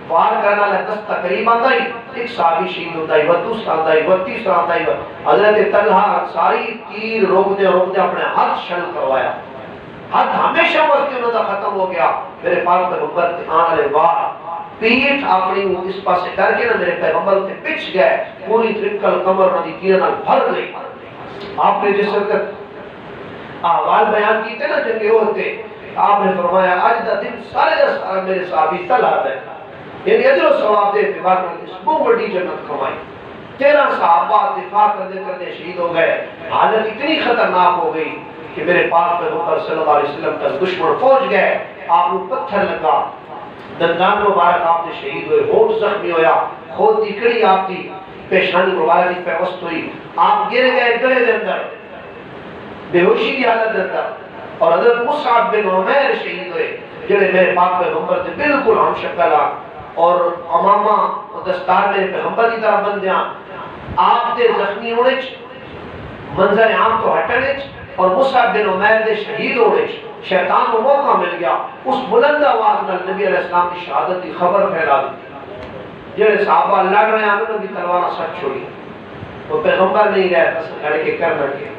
وار کرنا لگتا تقریب آتا ہی ایک صحابی شہید ہوتا ہی وہ دوسرا آتا ہی وہ تیسرا آتا ہی حضرت طلحہ ساری تیر روک دے اپنے ہاتھ شل کروایا ہاتھ ہمیشہ وقت انہوں نے ختم ہو گیا میرے پاک پیغمبر آن علیہ وار پیٹ اپنی اس پاسے کر کے نا میرے پیغمبر تے پچھ گئے پوری ترکل کمر ردی تیرنا بھر گئی آپ نے جس وقت احوال بیان کیتے نا جنگے ہوتے آپ نے فرمایا آج دا دن سارے دا سارا میرے صحابی تل آتا ہے یعنی اجر و ثواب دے اتفاق میں اس کو بڑی جنت کمائی 13 صحابہ دفاع کرتے شہید ہو گئے حالت اتنی خطرناک ہو گئی کہ میرے پاک پیغمبر صلی اللہ علیہ وسلم تک دشمن پہنچ گئے آپ کو پتھر لگا دندان مبارک آپ نے شہید ہوئے ہوٹ زخمی ہویا خود تکڑی آپ کی پیشانی مبارک کی پیوست ہوئی آپ گر گئے گڑے دے اندر بے ہوشی کی حالت اندر اور حضرت مصعب بن عمیر شہید ہوئے جڑے میرے پاک پیغمبر سے بالکل ہم شکل اور امامہ اور دستار میرے پیغمبر کی طرح بن جاں آپ دے زخمی ہونے منظر عام تو ہٹنے اور مصعب بن عمیر دے شہید ہونے شیطان کو موقع مل گیا اس بلند آواز میں نبی علیہ السلام کی شہادت کی خبر پھیلا دی جڑے صحابہ لڑ رہے ہیں انہوں کی تلواریں سچ چھوڑی وہ پیغمبر نہیں رہے بس کھڑے کے کر رکھے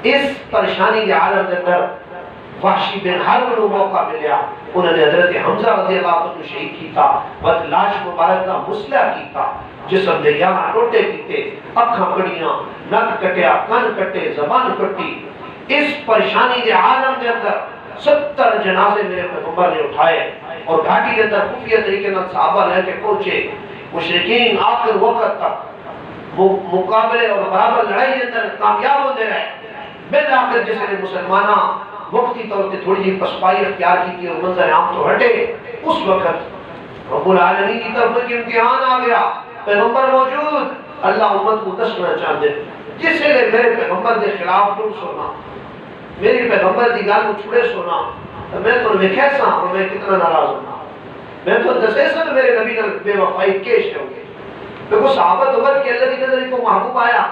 اس پریشانی کے عالم کے اندر وحشی بن حرب کو موقع ملیا انہوں نے حضرت حمزہ رضی اللہ عنہ شہید کیتا بد لاش مبارک کا مسلح کیتا جسم دے یہاں ٹوٹے کیتے اکھاں کڑیاں نک کٹیا کن کٹے زبان کٹی اس پریشانی کے عالم کے اندر 70 جنازے میرے پیغمبر نے اٹھائے اور گھاٹی کے اندر خفیہ طریقے میں صحابہ لے کے پہنچے مشرکین آخر وقت تک مقابلے اور برابر لڑائی کے اندر کامیاب ہوتے رہے بالآخر جس نے مسلمانہ وقتی طور پہ تھوڑی جی پسپائی اختیار کی تھی اور منظر عام تو ہٹے اس وقت رب العالمین کی طرف ایک امتحان آ گیا پیغمبر موجود اللہ امت کو دسنا چاہتے جس سے میرے پیغمبر کے خلاف تم سونا میری پیغمبر کی گل کو چھڑے سونا تو میں تو میں کیسا اور میں کتنا ناراض ہونا میں تو دسے سن میرے نبی نے بے وفائی کیش ہو گئے دیکھو صحابہ دوبت کے اللہ کی نظر کو محبوب آیا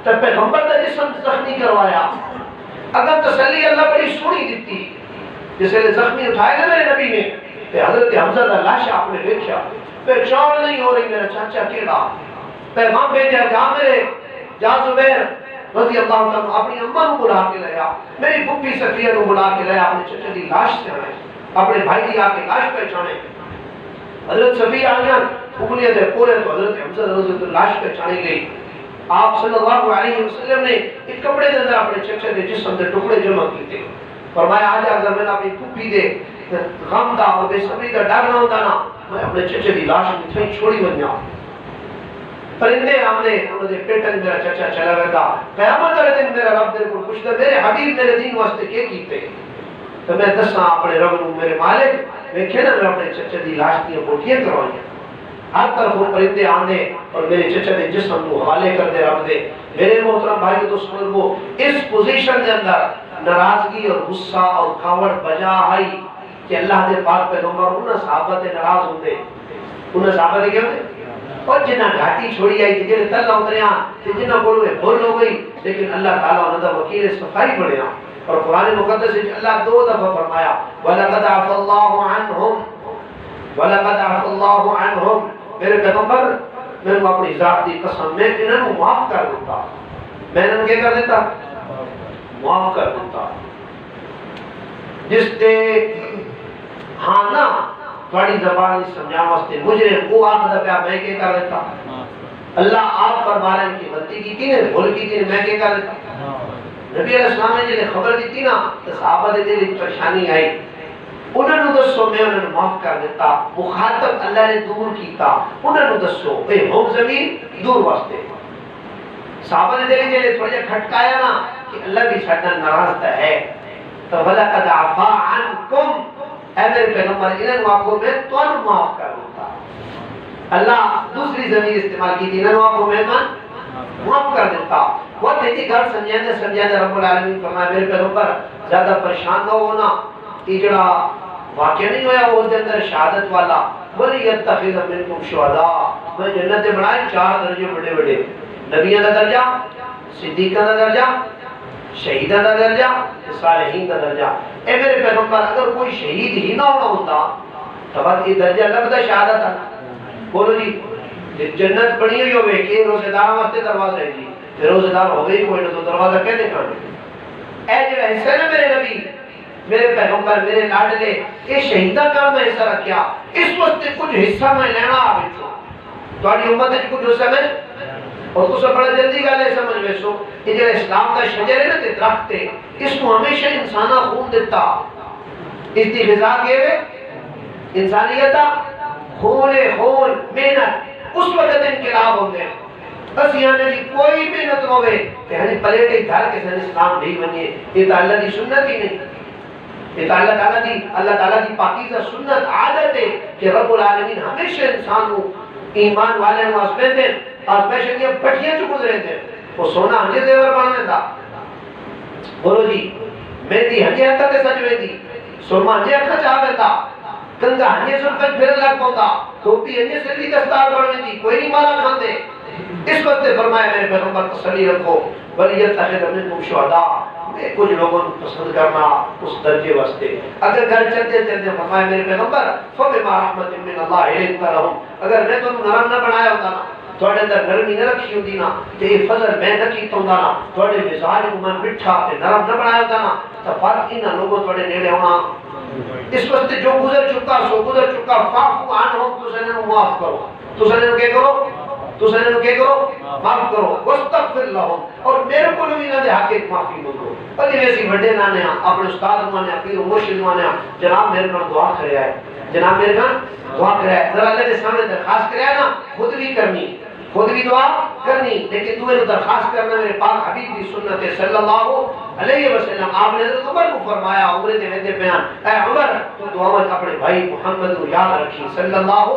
تب پیغمبر کا جسم زخمی کروایا اگر تسلی اللہ بڑی سونی دیتی جسے زخمی اٹھائے نا میرے نبی نے تو حضرت حمزہ دا لاش آپ نے دیکھا پہچان نہیں ہو رہی میرا چاچا کیڑا پیغام بھیجا جا میرے جا زبیر رضی اللہ عنہ اپنی اماں کو بلا کے لیا میری پھپھی صفیہ کو بلا کے لیا اپنے چچا دی لاش سے آئے اپنے بھائی دی آ کے لاش پہچانے حضرت صفیہ آگیا اگلیت ہے پورے تو حضرت حمزہ رضی اللہ لاش پہچانی گئی آپ صلی اللہ علیہ وسلم نے ایک کپڑے دے اندر اپنے چچا دے جسم دے ٹکڑے جمع کیتے فرمایا آج اگر میں اپنی پھپھی دے غم دا اور بے صبری دا ڈر نہ ہوتا نا میں اپنے چچے دی لاش میں چھوڑی ونجا پرندے آمنے انہوں نے پیٹن میرا چچا چلا گیا قیامت والے دن میرا رب دل کو پوچھتا میرے حبیب میرے دین واسطے کیا کیتے تو میں دسنا اپنے رب نو میرے مالک میں کہنا میں اپنے چچے دی لاش دی بوٹیاں کروائیں ہر طرف وہ پرندے آندے اور میرے چچے دے جسم کو حوالے کر دے رب دے میرے محترم بھائی تو سمجھ وہ اس پوزیشن کے اندر ناراضگی اور غصہ اور کھاوڑ بجا آئی کہ اللہ دے پاک پیغمبر انہاں صحابہ تے ناراض ہوندے انہاں صحابہ دے کیا ہوندے اور جنہ گھاٹی چھوڑی آئی تھی جنہیں تلہ اتریا جنہ بولوے بھول ہو گئی لیکن اللہ تعالیٰ انہوں نے وکیل صفائی پڑھیا اور قرآن مقدس اللہ 2 دفعہ فرمایا وَلَقَدْ عَفَى اللَّهُ عَنْهُمْ وَلَقَدْ عَفَى اللَّهُ عَنْهُمْ میرے پیغمبر میں نے اپنی ذات دی قسم میں انہوں نے معاف کر دیتا میں نے کیا کر دیتا معاف کر دیتا جس دے ہاں نا تھوڑی زبان سمجھا واسطے مجرم وہ آخر پہ میں کیا کر دیتا اللہ آپ فرما رہے ہیں کہ غلطی کی تھی نے بھول کی تھی میں کیا کر دیتا نبی علیہ السلام نے جنہیں خبر دی تھی نا تو صحابہ دے دل ایک پریشانی آئی انہوں نے دسو میں انہوں نے معاف کر دیتا مخاطب اللہ نے دور کیتا انہوں نے دسو اے ہوم زمین دور واسطے صحابہ نے دل جنہیں تھوڑا جا کھٹکایا نا کہ اللہ بھی ساتھ ناراض ہے تو وَلَقَدْ عَفَا عَنْكُمْ اے میرے پیغمبر انہوں واقعوں میں تو انہوں معاف کر دیتا اللہ دوسری زمین استعمال کی تھی انہوں واقعوں میں معاف کر دیتا وہ تیتی گھر سمجھانے رب العالمین فرمایا میرے پیغمبر زیادہ پریشان نہ ہونا یہ جڑا واقعہ نہیں ہویا وہ دے اندر شہادت والا وَلِيَتَّخِذَ مِنْكُمْ شُهَدَاءَ میں جنت بنائے 4 درجے بڑے بڑے نبیوں کا درجہ صدیقوں کا درجہ شہیدوں کا درجہ صالحین کا درجہ اے میرے پیغمبر اگر کوئی شہید ہی نہ ہوتا تو بات یہ درجہ لگتا شہادت ہے بولو جی جنت بڑی ہوئی ہوئے کہ روزے دار واسطے دروازہ ہے جی روزے دار ہو گئی کوئی نہ تو دروازہ کہنے کھانے اے جو حصہ نا میرے نبی میرے پیغمبر میرے لاڈلے یہ شہیدہ کام میں حصہ رکھیا اس وقت کچھ حصہ میں لینا آبی چھو تو آنی امت ہے کچھ حصہ میں اور تو سب بڑا جلدی گا لے سمجھ میں سو یہ جو اسلام کا شجر ہے نا تے درخت ہے اس کو ہمیشہ انسانہ خون دیتا اس دی غذا کے ہوئے انسانیتا خون محنت اس وقت انقلاب ہوں گے بس یہاں نے کوئی محنت نہ ہوئے کہ ہمیں پلیٹے دھار کے سن اسلام نہیں بنیے یہ تو اللہ دی سنت ہی نہیں یہ تو اللہ تعالیٰ دی پاکیزہ سنت عادت ہے کہ رب العالمین ہمیشہ انسان کو ایمان والے کو آسپیشن یہ پٹھیاں چکو دے رہے تھے وہ سونا ہنجے زیور بانے تھا بولو جی مہندی ہنجے ہنکا تے سج میں تھی سرما ہنجے ہنکا چاہ بیتا کنگا ہنجے سرفت پھر لگ پاؤں ٹوپی ہنجے سلی دستار بڑھ میں تھی کوئی نہیں مالا کھان دے اس وقت فرمایا میرے پیغمبر تسلی رکھو وَلِيَتَّخِذَ مِنْكُمْ شُهَدَاءَ کچھ لوگوں کو پسند کرنا اس درجے واسطے اگر گھر چلتے چلتے فرمایا میرے پیغمبر فَبِمَا رَحْمَةٍ مِّنَ اللَّهِ لِنْتَ لَهُمْ اگر میں تم نرم نہ بنایا ہوتا نا تھوڑے اندر نرمی نہ رکھی ہوتی نا تو یہ فضل میں نہ کیتا ہوں نا تھوڑے مزاج کو میں مٹھا تے نرم نہ بنایا ہوتا نا تو فرق انہاں لوگوں تھوڑے نیڑے ہونا اس وقت جو گزر چکا سو گزر چکا فَعْفُوا عَنْهُمْ تو سنے نو معاف کرو تو سنے نو کیا کرو تو سنے نو کیا کرو معاف کرو وَاسْتَغْفِرْ لَهُمْ اور میرے کو بھی نہ دے حق ایک معافی مانگو اور یہ ویسی بڑے نانے ہیں اپنے استاد مانے پیر و مرشد مانے جناب میرے پر دعا کرے آئے جناب میرے پر دعا کرے آئے ذرا اللہ کے سامنے درخواست کرے آئے نا خود بھی کرنی خود بھی دعا کرنی لیکن تو میرے درخواست کرنا میرے پاک حبیب کی سنت صلی اللہ علیہ وسلم آپ نے حضرت عمر کو فرمایا عمر دے ویندے بیان اے عمر تو دعا میں اپنے بھائی محمد کو یاد رکھی صلی اللہ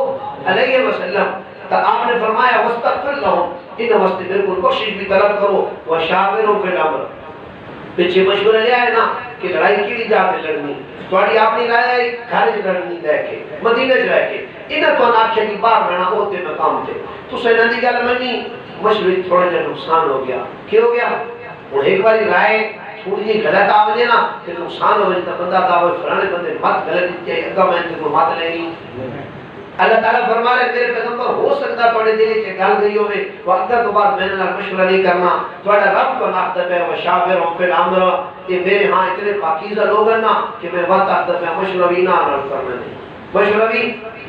علیہ وسلم تو آپ نے فرمایا وَاسْتَغْفِرْ لَهُمْ ان واسطے میرے کو بخشش بھی طلب کرو وَشَاوِرْهُمْ فِي الْأَمْرِ پیچھے مشورہ لے آئے نا کہ لڑائی کی جا کے لڑنی تھوڑی آپ نے لایا گھر چ لڑنی لے کے مدینے چ رہ کے انہاں تو آکھیا کہ باہر رہنا ہوتے مقام تے تو سیناں دی گل منی مشورے تھوڑا جہا نقصان ہو گیا کی ہو گیا ہن ایک بار رائے تھوڑی جی غلط آ وجے نا تے نقصان ہو جے بندہ دا فلانے بندے مت غلط دتے اگا میں تے مت لینی اللہ تعالیٰ فرما رہے میرے پیغمبر ہو سکتا توڑے دلی کے گل گئی ہوئے وقت تو بعد میں نے مشورہ نہیں کرنا توڑا رب کو ناخت پہ وشاورہم فی الامر یہ میرے ہاں اتنے پاکیزہ لوگ ہیں نا کہ میں وقت آخت پہ مشورہ بھی نہ عمل کرنا نہیں مشورہ بھی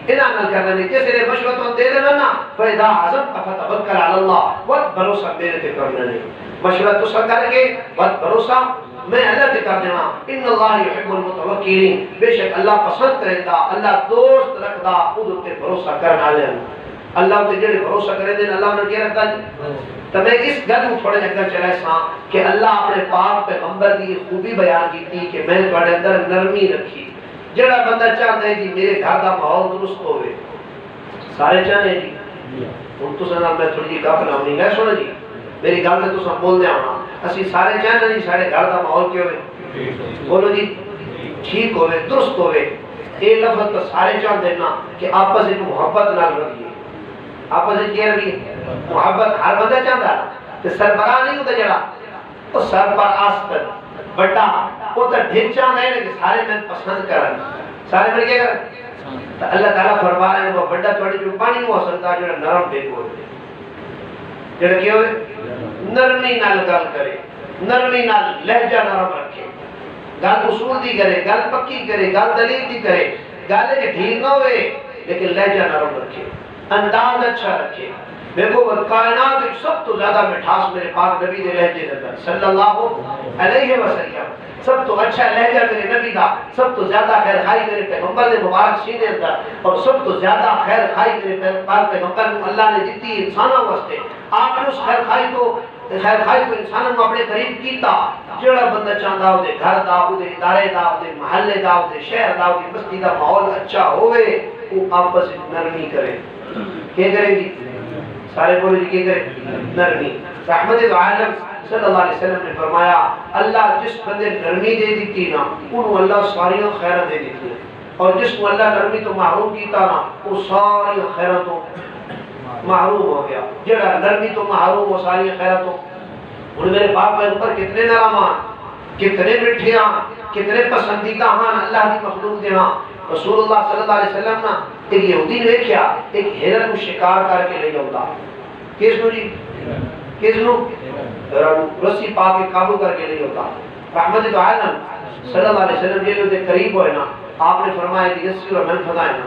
انہا عمل کرنا نہیں جیسے لئے مشورہ تو دے دے نا فَإِذَا عَزَمْتَ فَتَوَكَّلْ عَلَى اللَّهِ وقت بھروسہ میرے تے کرنا نہیں مشورہ تو کر کے بس بھروسہ میں اللہ تے کر دینا ان اللہ یحب المتوکلین بے شک اللہ پسند کریندا اللہ دوست رکھدا اودے تے بھروسہ کرن والے اللہ تے جڑے بھروسہ کرے دے اللہ نے کیا رکھدا جی تو میں اس گل کو تھوڑا جگہ چلا سا کہ اللہ اپنے پاک پیغمبر دی خوبی بیان کیتی کہ میں تواڈے اندر نرمی رکھی جڑا بندہ چاہتا ہے جی میرے گھر دا ماحول درست ہوے سارے چاہتے جی ہن تساں نال میں تھوڑی جی گپ لاونی ہے سنو جی میری گل تے تساں بول دے ہونا اسی سارے چاہتے جی سارے گھر دا ماحول کی ہوے بولو جی ٹھیک ہوے درست ہوے اے لفظ تو سارے چاہتے نا کہ آپس وچ محبت نال رہیے آپس وچ کیا رہیے محبت ہر بندہ چاہتا ہے تے سربراہ نہیں ہوتا جڑا او سرپرست بڑا او تے ڈھیر چاہتا ہے کہ سارے میں پسند کرن سارے مل کے کرن تو اللہ تعالیٰ فرما رہے ہیں وہ بڑا تھوڑی جو پانی ہو سکتا ہے جو نرم بے کو جڑا کیا ہوئے نرمی نال گل کرے نرمی نال لہجہ نرم رکھے گل اصول دی کرے گل پکی کرے گل دلیل دی کرے گل کہ ڈھیل نہ ہوئے لیکن لہجہ نرم رکھے انداز اچھا رکھے دیکھو کائنات سب تو زیادہ مٹھاس میرے پاک نبی دے لہجے دے صلی اللہ علیہ وسلم سب تو اچھا لہجہ میرے نبی دا سب تو زیادہ خیر خائی میرے پیغمبر نے مبارک سینے اندر اور سب تو زیادہ خیر خائی میرے پاک پیغمبر کو اللہ نے دیتی انسانوں واسطے آپ نے اس خیر خائی کو انسانوں کو اپنے قریب کیتا جڑا بندہ چاہتا ہو دے گھر دا ہو دے ادارے دا ہو دے محلے دا ہو دے شہر دا ہو دے بستی دا ماحول اچھا ہوئے وہ آپس نرمی کرے کیا کرے گی سارے بولے جی کیا کرے نرمی رحمت عالم صلی اللہ علیہ وسلم نے فرمایا اللہ جس بندے نرمی دے دیتی نا انہوں اللہ ساری خیرہ دے دیتی اور جس کو اللہ نرمی تو محروم کیتا نا وہ ساری خیرہ تو محروم ہو گیا جڑا نرمی تو محروم ہو ساری خیرہ تو انہوں میرے باپ میں اوپر کتنے نرامان کتنے مٹھیاں کتنے پسندیدہ ہاں اللہ کی مخلوق دے ہاں رسول اللہ صلی اللہ علیہ وسلم نا ایک یہودی نے دیکھیا ایک ہرن کو شکار کر کے لے جاؤں کس نو جی کس نو رسی پا کے قابو کر کے لے جاؤں رحمت عالم صلی اللہ علیہ وسلم یہ لوگ قریب ہوئے نا آپ نے فرمایا کہ رسی اور من فضائے نا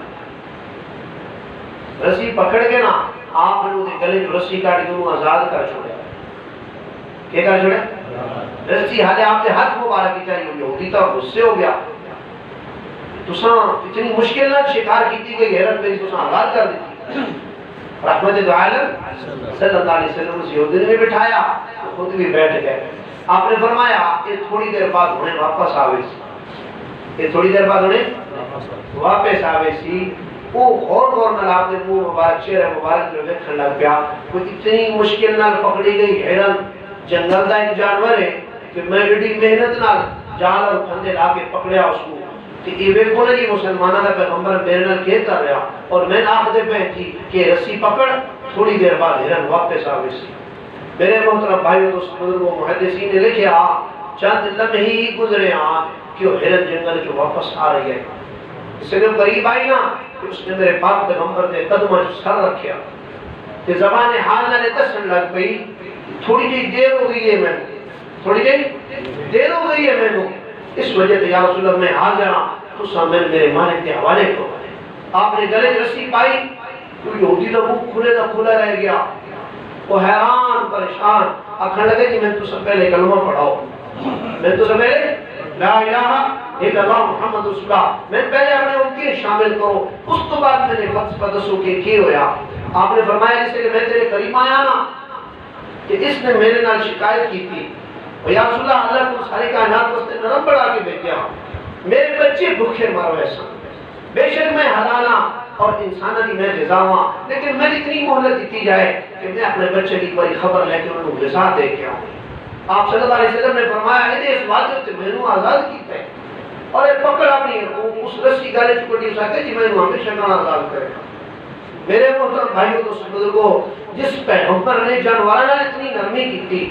رسی پکڑ کے نا آپ نے انہیں گلے جو رسی کاٹ کے انہوں آزاد کر چھوڑے کیا کر چھوڑے رسی حالے آپ نے ہاتھ مبارک کی چاہیے یہودی تو غصے ہو گیا تساں اتنی مشکل نہ شکار کیتی گئی حیرت میری تساں آزاد کر دیتی رحمت عالم صلی اللہ علیہ وسلم اس یہودی نے بٹھایا خود بھی بیٹھ گئے آپ نے فرمایا یہ تھوڑی دیر بعد انہیں واپس آوے سی یہ تھوڑی دیر بعد انہیں واپس آوے سی وہ غور نال آپ نے منہ مبارک چہرہ مبارک جو دیکھنے لگ پیا کوئی اتنی مشکل نال پکڑی گئی ہرن جنگل دا ایک جانور ہے کہ میں ایڈی محنت نال جال اور پھندے لا کے پکڑیا اس کو کہ یہ ویکھو نا جی مسلمانہ دا پیغمبر میرے نال کیا کر رہا اور میں آخ دے پہ تھی کہ رسی پکڑ تھوڑی دیر بعد ہرن واپس آوے سی میرے محترم بھائیو دوست بزرگوں محدثین نے لکھے چند لمحے ہی گزرے کہ وہ ہرن جنگل جو واپس آ رہی ہے اس سے جب قریب آئی نا اس نے میرے پاک پیغمبر نے قدمہ سر رکھیا کہ زبان حال نہ دسن لگ پئی تھوڑی جی دیر ہو گئی ہے میں تھوڑی جی دیر ہو گئی ہے میں اس وجہ سے یا رسول اللہ میں حاضر ہاں تو سامنے میرے مالک کے حوالے کو آپ نے گلے رسی پائی تو یہودی کا منہ کھلا رہ گیا وہ حیران پریشان آخر لگے کہ میں تو سب پہلے کلمہ پڑھاؤ میں تو سب پہلے لا الہ الا اللہ محمد رسول اللہ میں پہلے اپنے امتی شامل کرو اس تو بعد میں نے فلسفہ دسو کہ کی ہویا آپ نے فرمایا جس سے میں تیرے قریب آیا نا کہ اس نے میرے نال شکایت کی تھی اور یا رسول اللہ اللہ کو ساری کائنات واسطے نرم بڑھا کے بھیجا میرے بچے بھوکے مر ویسا بے شک میں حلالا اور انسانہ کی میں جزا ہوا لیکن میں اتنی مہلت دیتی جائے کہ میں اپنے بچے کی بڑی خبر لے کے انہوں نے غذا دے کے آؤں آپ صلی اللہ علیہ وسلم نے فرمایا ہے اس واجب سے میں نے آزاد کیتا ہے اور یہ پکڑ اپنی اس رسی گالے چکٹی سکتے جی میں نے ہمیشہ کا آزاد کرے گا میرے محترم بھائیوں دوست بزرگوں جس پیغمبر نے جانوراں اتنی نرمی کی تھی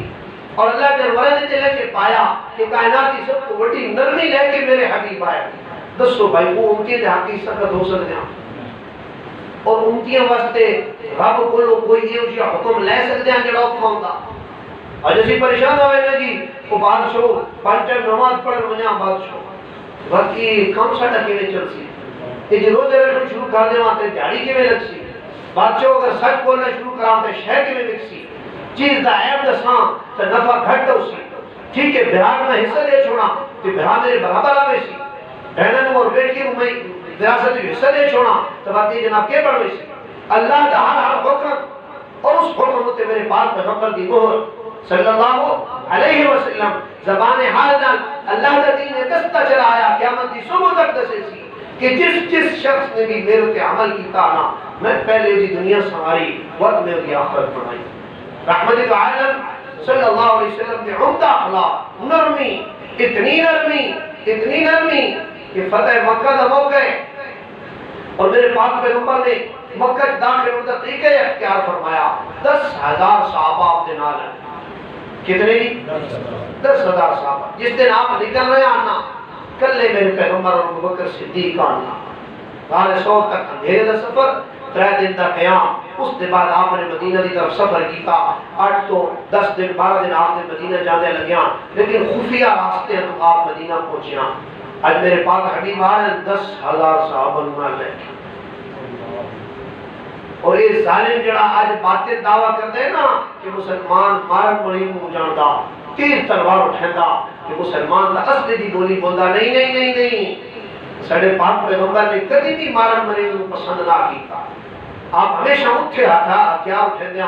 اور اللہ جانوراں نے لے کے پایا کہ کائنات کی سب کو بڑی نرمی لے کے میرے حبیب آیا دسو بھائی وہ امتی دے حقی سخت ہو سکتے ہیں اور امتیاں واسطے رب کو کوئی یہ حکم لے سکتے ہیں جڑا اوکھا ہوندا اور جیسی پریشان ہوئے نا جی وہ بادشاہ پانچ ٹائم نماز پڑھ منیا بادشاہ باقی کام ساڈا کیویں چل سی تے جے روزے رکھنا شروع کر دیواں تے جھاڑی کیویں لگ سی بادشاہ اگر سچ بولنا شروع کراں تے شے کیویں لگ سی چیز دا عیب دساں تو نفع گھٹ ہو سی ٹھیک ہے براد میں حصہ دے چھوڑا تو براد میرے برابر آوے سی بہنن اور بیٹی کو میں وراثت میں حصہ دے چھوڑا تو بات یہ جناب کے بڑھوے سی اللہ دا ہر حکم اور اس حکم ہوتے میرے پاک پیغمبر دی مہر صلی اللہ علیہ وسلم زبان حال نال اللہ دا دین دستا چلا آیا قیامت دی صبح تک دسے سی کہ جس شخص نے بھی میرے تے عمل کیتا نا میں پہلے دی دنیا سنواری وقت میں دی آخرت بنائی رحمت عالم صلی اللہ علیہ وسلم نے عمدہ اخلاق نرمی اتنی نرمی کہ فتح مکہ دا موقع اور میرے پاک پیغمبر نے مکہ داخل ہوتا طریقہ اختیار فرمایا 10,000 صحابہ اپنے نال ہیں کتنے 10,000 صحابہ جس دن آپ نکل رہے آنا کلے میرے پیغمبر اور ابو بکر صدیق آنا غار سور تک اندھیرے دا سفر 3 دن دا قیام اس دے بعد آپ نے مدینہ دی طرف سفر کیتا 8 تو 10 دن 12 دن آپ نے مدینہ جانے لگیاں لیکن خفیہ راستے ہیں تو آپ مدینہ پہنچیاں آج میرے پاک حبیب آئے 10,000 صحابہ نہ لے اور یہ ظالم جڑا آج باتیں دعویٰ کرتے ہیں نا کہ مسلمان مارن مریم ہو جاندا تیر تلوار اٹھیندا کہ مسلمان دا اصل دی بولی بولدا نہیں ساڈے پاک پیغمبر نے کبھی بھی مارن مریم کو پسند نہ کیتا آپ ہمیشہ اٹھے ہاتھا ہتھیار اٹھیندے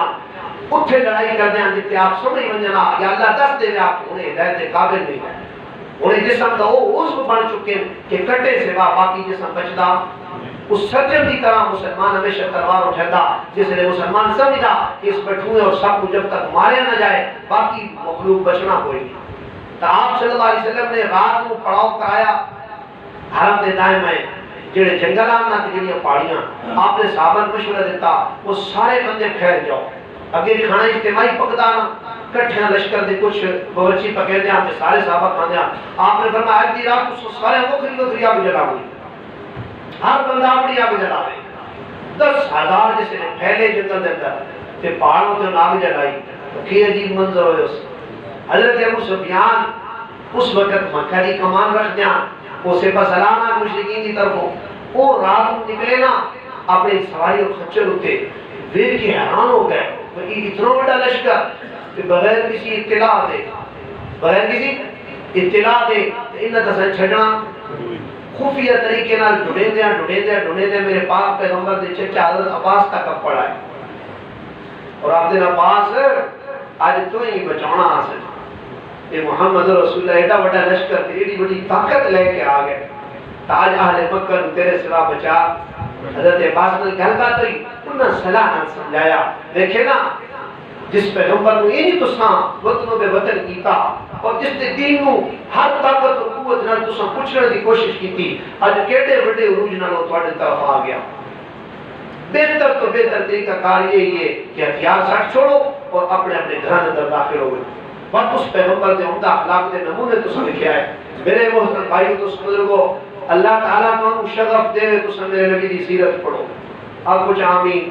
اٹھے لڑائی کردے ہیں جتے آپ سمجھ ونجنا یا اللہ دس دے آپ انہیں ہدایت کے قابل نہیں ہے انہیں جسم دا وہ عضو بن چکے کہ کٹے سوا باقی جسم بچدا اس سرجن کی طرح مسلمان ہمیشہ تلوار اٹھاتا جس نے مسلمان سمجھا کہ اس بٹھوئے اور سب کو جب تک مارے نہ جائے باقی مخلوق بچنا کوئی نہیں تو آپ صلی اللہ علیہ وسلم نے رات کو پڑاؤ کرایا حرم دے دائم میں جڑے جنگلان نہ جڑیاں پہاڑیاں آپ نے صحابہ کو مشورہ دیتا وہ سارے بندے پھیل جاؤ اگے کھانا اجتماعی پکدا کٹھیاں لشکر دے کچھ باورچی پکے دے تے سارے صحابہ کھاندے آپ نے فرمایا آج دی رات کو سارے وکھری آگ جلا ہوئی ہر بندہ اپنی آگ جلا رہے 10,000 جسے پھیلے جنگل دے اندر تے پہاڑوں تے آگ جلائی کہ عجیب منظر ہوئے اس حضرت ابو سفیان اس وقت مکہ دی کمان رکھ دیا وہ سپہ سلامہ مشرکین دی طرفوں وہ رات کو نکلے نا اپنے سواری اور خچر ہوتے ویر کے حیران ہو گئے کہ اتنا بڑا لشکر کہ بغیر کسی اطلاع دے انہاں دسن چھڑنا خفیہ طریقے نال ڈھونڈے دے میرے پاک پیغمبر دے چچا حضرت عباس تک پڑا ہے اور آپ دن عباس آج تو ہی بچانا حاصل یہ محمد رسول اللہ ایڈا بڑا لشکر ایڈی بڑی طاقت لے کے آ گئے تاج اہل مکہ تیرے سوا بچا حضرت عباس نے گل بات ہوئی انہاں صلاح نہ سمجھایا دیکھے نا جس پیغمبر نے یہ تساں وطنوں بے وطن کیتا اور جس نے دین نو ہر طاقت اور قوت نال تساں پوچھنے دی کوشش کیتی اج کیڑے بڑے عروج نال تواڈے طرف آ گیا بہتر تو بہتر طریقہ کار یہ ہے کہ ہتھیار سٹ چھوڑو اور اپنے گھراں اندر داخل ہو گئے وقت اس پیغمبر دے عمدہ اخلاق دے نمونے تساں لکھیا ہے میرے محترم بھائیو تو بزرگو اللہ تعالیٰ کو شرف دے تساں میرے نبی دی سیرت پڑھو آپ کچھ آمین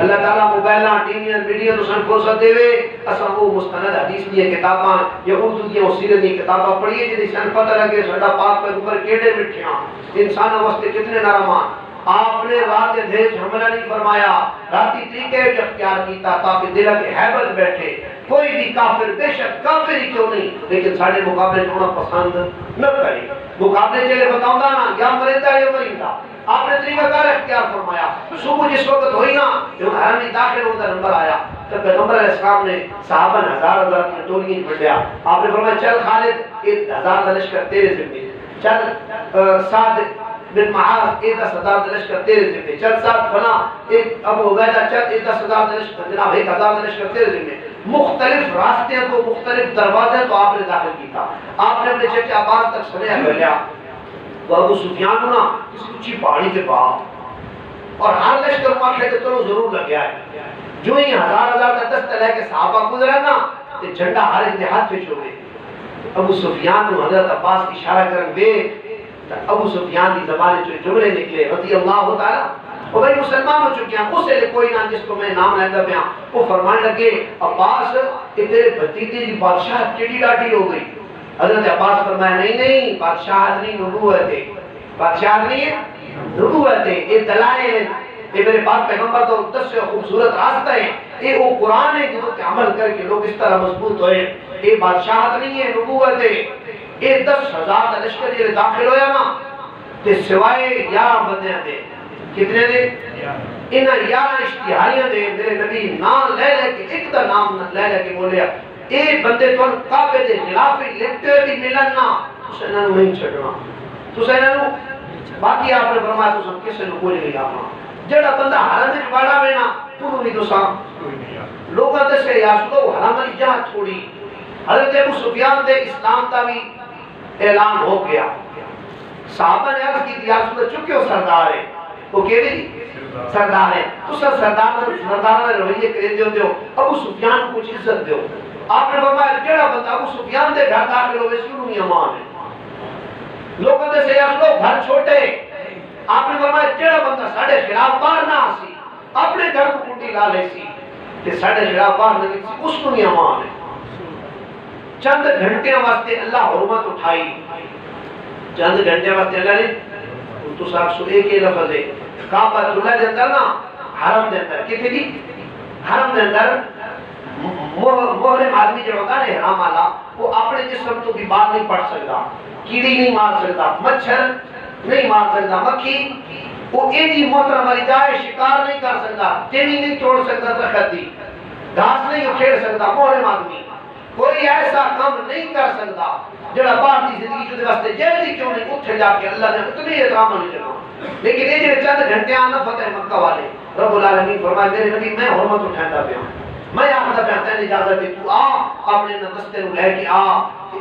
اللہ تعالیٰ موبائلہ ٹی وی ویڈیو تو سن فرصت دے وے اساں وہ مستند حدیث دی کتاباں یا اردو دی سیرت دی کتاباں پڑھیے جدی سن پتہ لگے ساڈا پاک پیغمبر کیڑے مٹھیاں انساناں واسطے کتنے نرمان آپ نے رات دھیج حملہ نہیں فرمایا راتی طریقے اختیار کیتا تاکہ دل کے ہیبت بیٹھے کوئی بھی کافر بے شک کافر ہی کیوں نہیں لیکن ساڈے مقابلے ہونا پسند نہ کرے مقابلے چلے بتاؤں نا یا مریندا یا مریندا آپ نے طریقہ کار اختیار فرمایا صبح جس وقت ہوئی نا جو حرم میں داخل ہوتا نمبر آیا تو پیغمبر علیہ السلام نے صحابہ نے ہزار کی ٹولیاں بڑھیا آپ نے فرمایا چل خالد 1,000 لشکر تیرے ذمہ چل سعد بن معاذ 10,000 لشکر تیرے ذمہ چل سعد فلاں ابو عبیدہ چل 10,000 لشکر جناب 1,000 لشکر تیرے ذمہ مختلف راستے کو مختلف دروازے تو آپ نے داخل کیتا آپ نے اپنے چچا عباس تک سنیا کر لیا وہ ابو سفیان کو نا کسی اونچی پہاڑی کے پاس اور ہر لشکر کو آخر کہ چلو ضرور لگ گیا ہے جو ہی ہزار کا دستہ لے کے صحابہ گزرا نا تو جھنڈا ہر ایک ہاتھ پہ چھوڑے ابو سفیان کو حضرت عباس کی اشارہ کرن بے ابو سفیان کی زبان جو جملے نکلے رضی اللہ تعالی وہ بھائی مسلمان ہو چکے ہیں اس سے کوئی نہ جس کو میں نام لیتا پیا وہ فرمانے لگے عباس کہ تیرے بھتیجے کی بادشاہت کیڑی ڈاٹی ہو گئی حضرت عباس فرمایا نہیں بادشاہت نہیں نبوت ہے بادشاہت نہیں ہے نبوت ہے یہ دلائل یہ میرے پاک پیغمبر تو دس خوبصورت راستہ ہے، یہ وہ قرآن ہے جنہوں کے عمل کر کے لوگ اس طرح مضبوط ہوئے. یہ بادشاہت نہیں ہے، نبوت ہے. یہ 10,000 کا لشکر یہ داخل ہویا نا تے سوائے 11 بندے دے، کتنے دے؟ انہاں 11 اشتہاریاں دے میرے نبی نام لے لے کے ایک دا نام لے لے کے بولیا اے بندے تو کعبے دے خلاف لکھتے ہوئے بھی ملن نا تسا انہاں نہیں چھڈنا، تسا انہاں باقی آپ نے فرمایا تسا کسے نو کوئی نہیں آپنا. جڑا بندہ حرم وچ باڑا وے نا اونوں بھی تسا لوگاں تے سے یا سو حرم دی جہاں چھوڑی. حضرت ابو سفیان دے اسلام دا بھی اعلان ہو گیا. صحابہ نے عرض کی یا رسول چکے ہو سردار ہے وہ کہے جی سردار ہے تسا سردار نے رویے کرے دیو دیو ابو سفیان کو کچھ عزت دیو. آپ نے فرمایا جڑا بندہ ابو سفیان دے گھر داخل ہوئے سی انہوں امان ہے. لوگوں نے سے یا رسول گھر چھوٹے. آپ نے فرمایا جڑا بندہ ساڑھے خلاف باہر نہ آسی اپنے گھر کو کنڈی لا لے سی کہ ساڑھے خلاف باہر نہ سی اس کو نہیں امان ہے. چند گھنٹے واسطے اللہ حرمت اٹھائی. چند گھنٹے واسطے اللہ نے تو صاحب سو ایک ہی لفظ ہے کعبہ اللہ دے اندر نا حرم دے اندر کتنے دی حرم دے اندر محرم آدمی جو ہوتا ہے حرام والا وہ اپنے جسم تو بھی باہر نہیں پڑ سکتا، کیڑی نہیں مار سکتا، مچھر نہیں مار سکتا، مکھی وہ ایڈی محترم والی جائے شکار نہیں کر سکتا، ٹینی نہیں توڑ سکتا، درخت دی گھاس نہیں اکھیڑ سکتا. محرم آدمی کوئی ایسا کام نہیں کر سکتا جڑا باہر دی زندگی جو واسطے جیسی کیوں نہیں اٹھے جا کے اللہ نے اتنی احترام نہیں کرنا. لیکن یہ جو چند گھنٹے آنا فتح مکہ والے رب العالمین فرمائے میرے نبی میں حرمت اٹھاتا پیا میں آخر پہ تین اجازت ہے تو آ اپنے دستے رو لے کے آ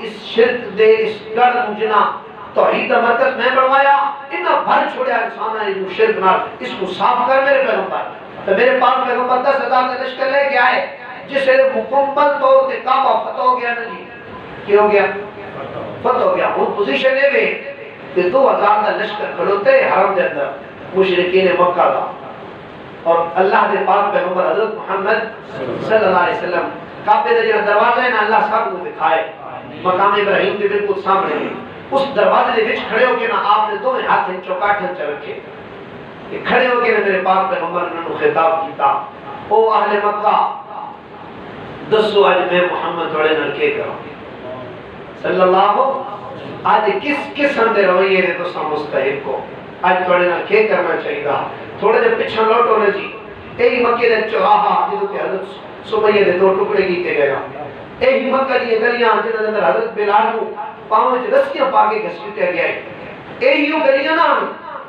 اس شرک دے اس گڑھ مجھنا توحید کا مرکز میں بڑھوایا اتنا بھر چھوڑیا انسان ہے اس شرک نال اس کو صاف کر میرے پیغمبر. تو میرے پاک پیغمبر 10,000 کا لشکر لے کے آئے جس سے مکمل طور پہ کعبہ فتح ہو گیا نا جی. کیا ہو گیا؟ فتح ہو گیا. وہ پوزیشن ہے بھی کہ 2,000 کا لشکر کھڑوتے حرم دے اندر مشرکین مکہ کا اور اللہ دے پاک پیغمبر حضرت محمد صلی اللہ علیہ وسلم کعبے دے جڑا دروازہ ہے نا اللہ سب کو دکھائے مقام ابراہیم کے بالکل سامنے ہے. اس دروازے دے وچ کھڑے ہو کے نا آپ نے دونوں ہاتھ چوکاٹھن چ رکھے کہ کھڑے ہو کے نا میرے پاک پیغمبر نے انہوں خطاب کیتا او اہل مکہ دسو آج میں محمد تھوڑے نال کے کروں صلی اللہ آج کس قسم دے رویے دے تو سا مستحق کو آج تھوڑے نال کے کرنا چاہیے گا. تھوڑے دے پچھا لوٹو نے جی ایہی مکہ دے چوراہا جدو کہ حضرت سمیہ دے 2 ٹکڑے کیتے گیا. ایہی مکہ دی گلیاں جنہاں اندر حضرت بلال کو پاؤں وچ رسیاں پا کے گھسیٹیا گیا ہے. ایہی گلیاں نا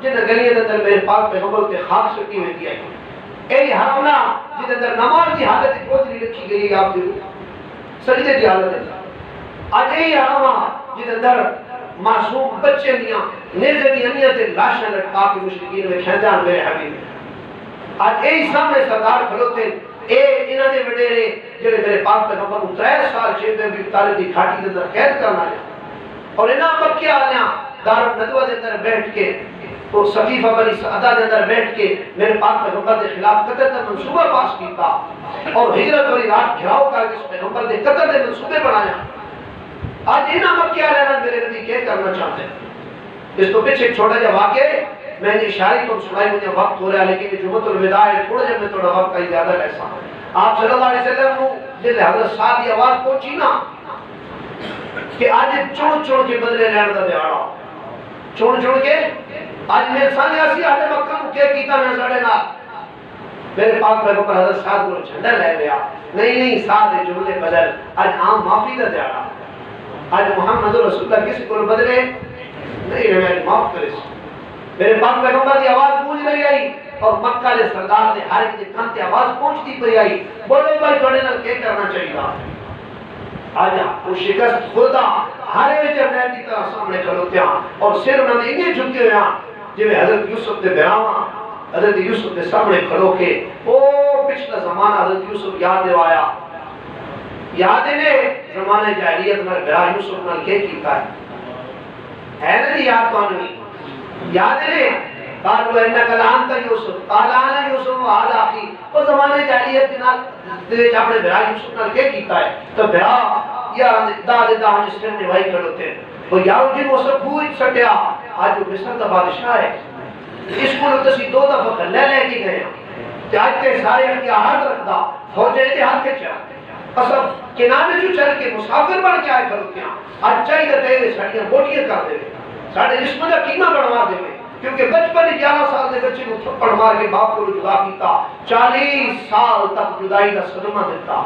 جنہاں گلیاں دے اندر میرے پاک پیغمبر تے خاک سٹی ہوئی ہے. ایہی حرم نا جس اندر نماز کی حالت کوتری رکھی گئی ہے آپ دی سجدے دی حالت ہے. آج ایہی حرم جس اندر معصوم بچے دیاں نیزے دی انیاں تے لاشاں لٹکا کے مشرکین میں کھینچان میرے حبیب. آج ایہی سامنے سردار کھلوتے اے انہاں دے وڈیرے جڑے میرے پاک پیغمبر کو 3 سال شیخ ابی طالب دی کھاٹی دے اندر قید کرنا ہے اور انہاں مکے والیاں دار الندوہ دے اندر بیٹھ کے وہ صفیفہ بنی سعدہ دے اندر بیٹھ کے میرے پاک پیغمبر دے خلاف قتل کا منصوبہ پاس کیتا اور ہجرت والی رات گھراؤ کر کے اس پیغمبر دے قتل دے منصوبے بنایا. آج انہاں مکے والیاں میرے نبی کیا کرنا چاہتے ہیں. اس تو پیچھے ایک چھوٹا جا واقعہ ہے میں نے اشاری کو سنائی مجھے وقت ہو رہا ہے لیکن جمعۃ الوداع ہے تھوڑا جب میں تھوڑا وقت کا زیادہ ایسا آپ صلی اللہ علیہ وسلم کو جس حضرت صاحب کی آواز پہنچی نا کہ آج چون چون کے بدلے لینے کا دیہڑا چون چون کے آج میرے سامنے ایسی اہل مکہ کو کیا کیتا میں ساڑھے نال میرے پاک پیغمبر حضرت صاحب کو جھنڈا لے لیا نہیں ساتھ جملے بدل آج عام معافی کا دیہڑا آج محمد رسول اللہ کسی کو بدلے نہیں میں معاف کرے میرے پاک پیغمبر کی آواز گونج رہی آئی اور مکہ دے سردار دے ہر ایک کان تے آواز پہنچتی پئی آئی بولو بھائی تھوڑے نال کیا کرنا چاہیے گا. آج وہ شکست خدا ہر ایک جنت کی طرح سامنے کھلوتے ہیں اور سر انہوں نے انہیں جھکے ہوئے ہیں جو حضرت یوسف دے براواں حضرت یوسف دے سامنے کھلو کے او پچھلا زمانہ حضرت یوسف یاد دیوایا یاد نے زمانے جاہلیت میں برا یوسف نال کے کیتا ہے نا یاد تو نہیں یاد نے قالوا انک لانت یوسف قال انا یوسف وهذا اخي وہ زمانے جاہلیت کے نال دے اپنے برا یوسف نال کے کیتا ہے تو برا یا داد دان اس نے بھائی کھڑوتے وہ یارو جی وہ سب کوئی سٹیا آج وہ مصر کا بادشاہ ہے اس کو تسی 2 دفعہ لے کے گئے تے اج تے سارے اختیارات رکھدا فوج دے ہاتھ کے چا اصل کنانے جو چل کے مسافر بن کے آئے کھڑوتیاں اج چاہیے تے ساڈیاں بوٹیاں کر دے ساڈے جسم دا قیمہ بڑھوا دے کیونکہ بچپن 11 سال دے بچے کو تھپڑ مار کے باپ کو جدا کیتا 40 سال تک جدائی دا صدمہ دیتا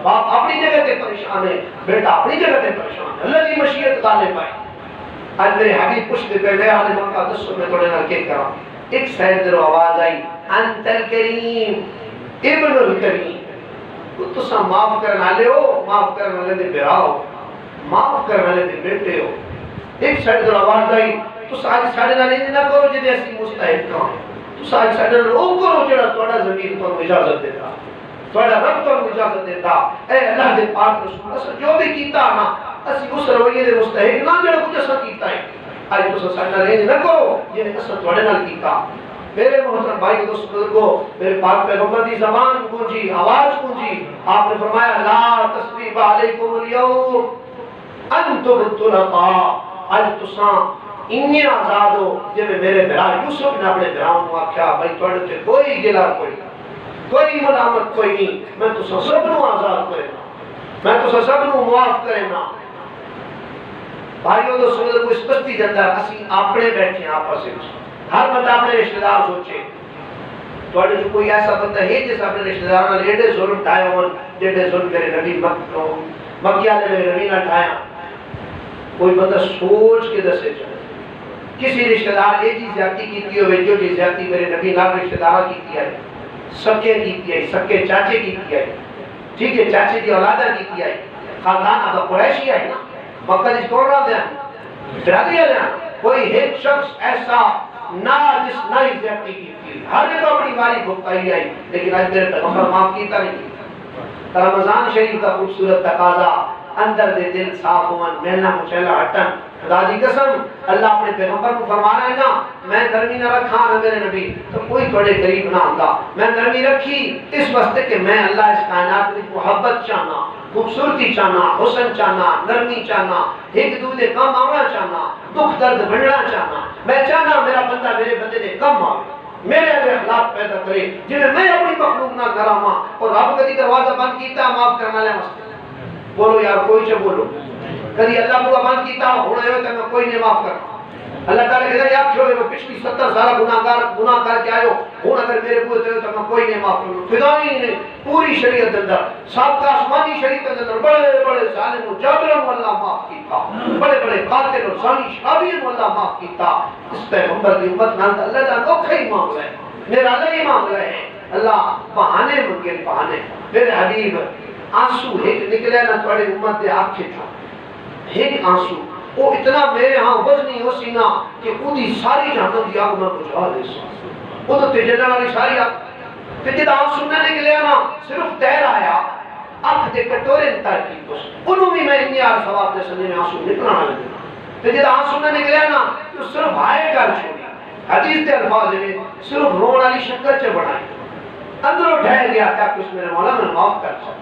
باپ اپنی جگہ تے پریشان ہے بیٹا اپنی جگہ تے پریشان ہے اللہ کی مشیت غالب ہے آج میرے حبیب پوچھتے پہ لے آنے مکہ 10 میں تھوڑے نال کے کرا ایک سید در آواز آئی انت الکریم ابن الکریم تو سا معاف کرنا لے ہو معاف کرنا لے دے بیرا ہو معاف کرنا لے دے بیٹے ہو ایک سید در آواز آئی تو ساج ساڑھے نہ نہیں نہ کرو جدے ایسی مستحق کام تو ساج ساڑھے نہ وہ کرو جڑا توڑا زمین پر اجازت دیتا توڑا رب پر اجازت دیتا اے اللہ دے پاک رسول اصل جو بھی کیتا نا اسی اس رویے دے مستحق نہ جڑا کچھ اصل کیتا ہے آج تو ساڑھے نہ نہیں نہ کرو یہ اصل توڑے نہ کیتا میرے محترم بھائی دوست بزرگو میرے پاک پیغمبر دی زبان گونجی آواز گونجی آپ نے فرمایا لا تسبیح علیکم اليوم انتم الطلقاء آج تساں انہیں آزاد ہو جب میرے برا یوسف نے اپنے براؤں کو آکھا بھائی توڑے تے کوئی گلا کوئی ملامت کوئی نہیں میں تو سب نو آزاد کرنا میں تو سب نو معاف کرنا بھائیوں تو سمجھ کو اس بستی جندہ اسی اپنے بیٹھے ہیں آپس سے ہر بندہ اپنے رشتہ دار سوچے توڑے جو کوئی ایسا بندہ ہے جیسا اپنے رشتہ دار نہ لیڈے ظلم ٹھائے ہون لیڈے ظلم میرے نبی مکیہ نے میرے نبی نہ ٹھایا کوئی بندہ سوچ کے دسے چاہے کسی رشتہ دار یہ چیز زیادتی کیتی ہوئے جو چیز زیادتی میرے نبی نام رشتہ دارہ کیتی ہے سکے کیتی ہے سکے چاچے کیتی ہے ٹھیک ہے چاچے کی اولادہ کیتی ہے خاندان اب قریشی ہے نا مکہ جس کون رہا دیا برادری ہے کوئی ایک شخص ایسا نہ جس نہ ہی زیادتی کیتی ہے ہر جگہ اپنی ماری بھگتائی آئی لیکن آج میرے پیغمبر معاف کیتا نہیں رمضان شریف کا خوبصورت تقاضا اندر دے دل صاف ہون محنہ مچھلا ہٹن خدا دی قسم اللہ اپنے پیغمبر کو فرما رہا ہے نا میں نرمی نہ رکھا نہ میرے نبی تو کوئی تھوڑے قریب نہ ہوگا میں نرمی رکھی اس واسطے کہ میں اللہ اس کائنات میں محبت چاہنا خوبصورتی چاہنا حسن چاہنا نرمی چاہنا ایک دوسرے کم آنا چاہنا دکھ درد بڑھنا چاہنا میں چاہنا میرا بندہ میرے بندے دے کم آئے میرے اگر اخلاق پیدا کرے جنہیں میں اپنی مخلوق نہ کراما اور رب کدی دروازہ بند کیتا معاف کرنا لے مسئلہ بولو یار کوئی چھ بولو کدی اللہ کو بند کیتا ہونے ہوئے تو میں کوئی نہیں معاف کرنا اللہ تعالیٰ کہتا ہے یاد چھوڑے میں پچھلی 70 سالہ گناہ کر کے آئے ہو اگر میرے پوئے تو میں کوئی نہیں معاف کرنا خدایی نے پوری شریعت اندر سابقہ آسمانی شریعت اندر بڑے بڑے ظالم و جابرم اللہ معاف کیتا بڑے بڑے قاتل و ثانی شابین اللہ معاف کیتا اس پیغمبر کی امت نال اللہ تعالیٰ کو کھئی معاملہ ہے میرا اللہ ہی معاملہ ہے اللہ بہانے منگے بہانے میرے حبیب آنسو ایک نکلے نہ توڑے امت دے آپ تھا ایک آنسو وہ اتنا میرے ہاں وزنی ہو سینا کہ خودی ساری جہنم دی آگ میں بجھا دے سا وہ تو تجھے والی ساری آگ پھر جد آنسو نہ نکلے نا صرف تیر آیا آنکھ دے کٹورے انتار کی کس انہوں بھی میں اتنی آر ثواب دے سنے میں آنسو نکلنا لگے پھر جد آنسو نہ نکلے نا تو صرف آئے کر چھوڑی حدیث دے الفاظ میں صرف رون علی شکر چے بڑھائیں اندروں ڈھائے گیا کیا کچھ میرے مولا میں معاف کر چھوڑ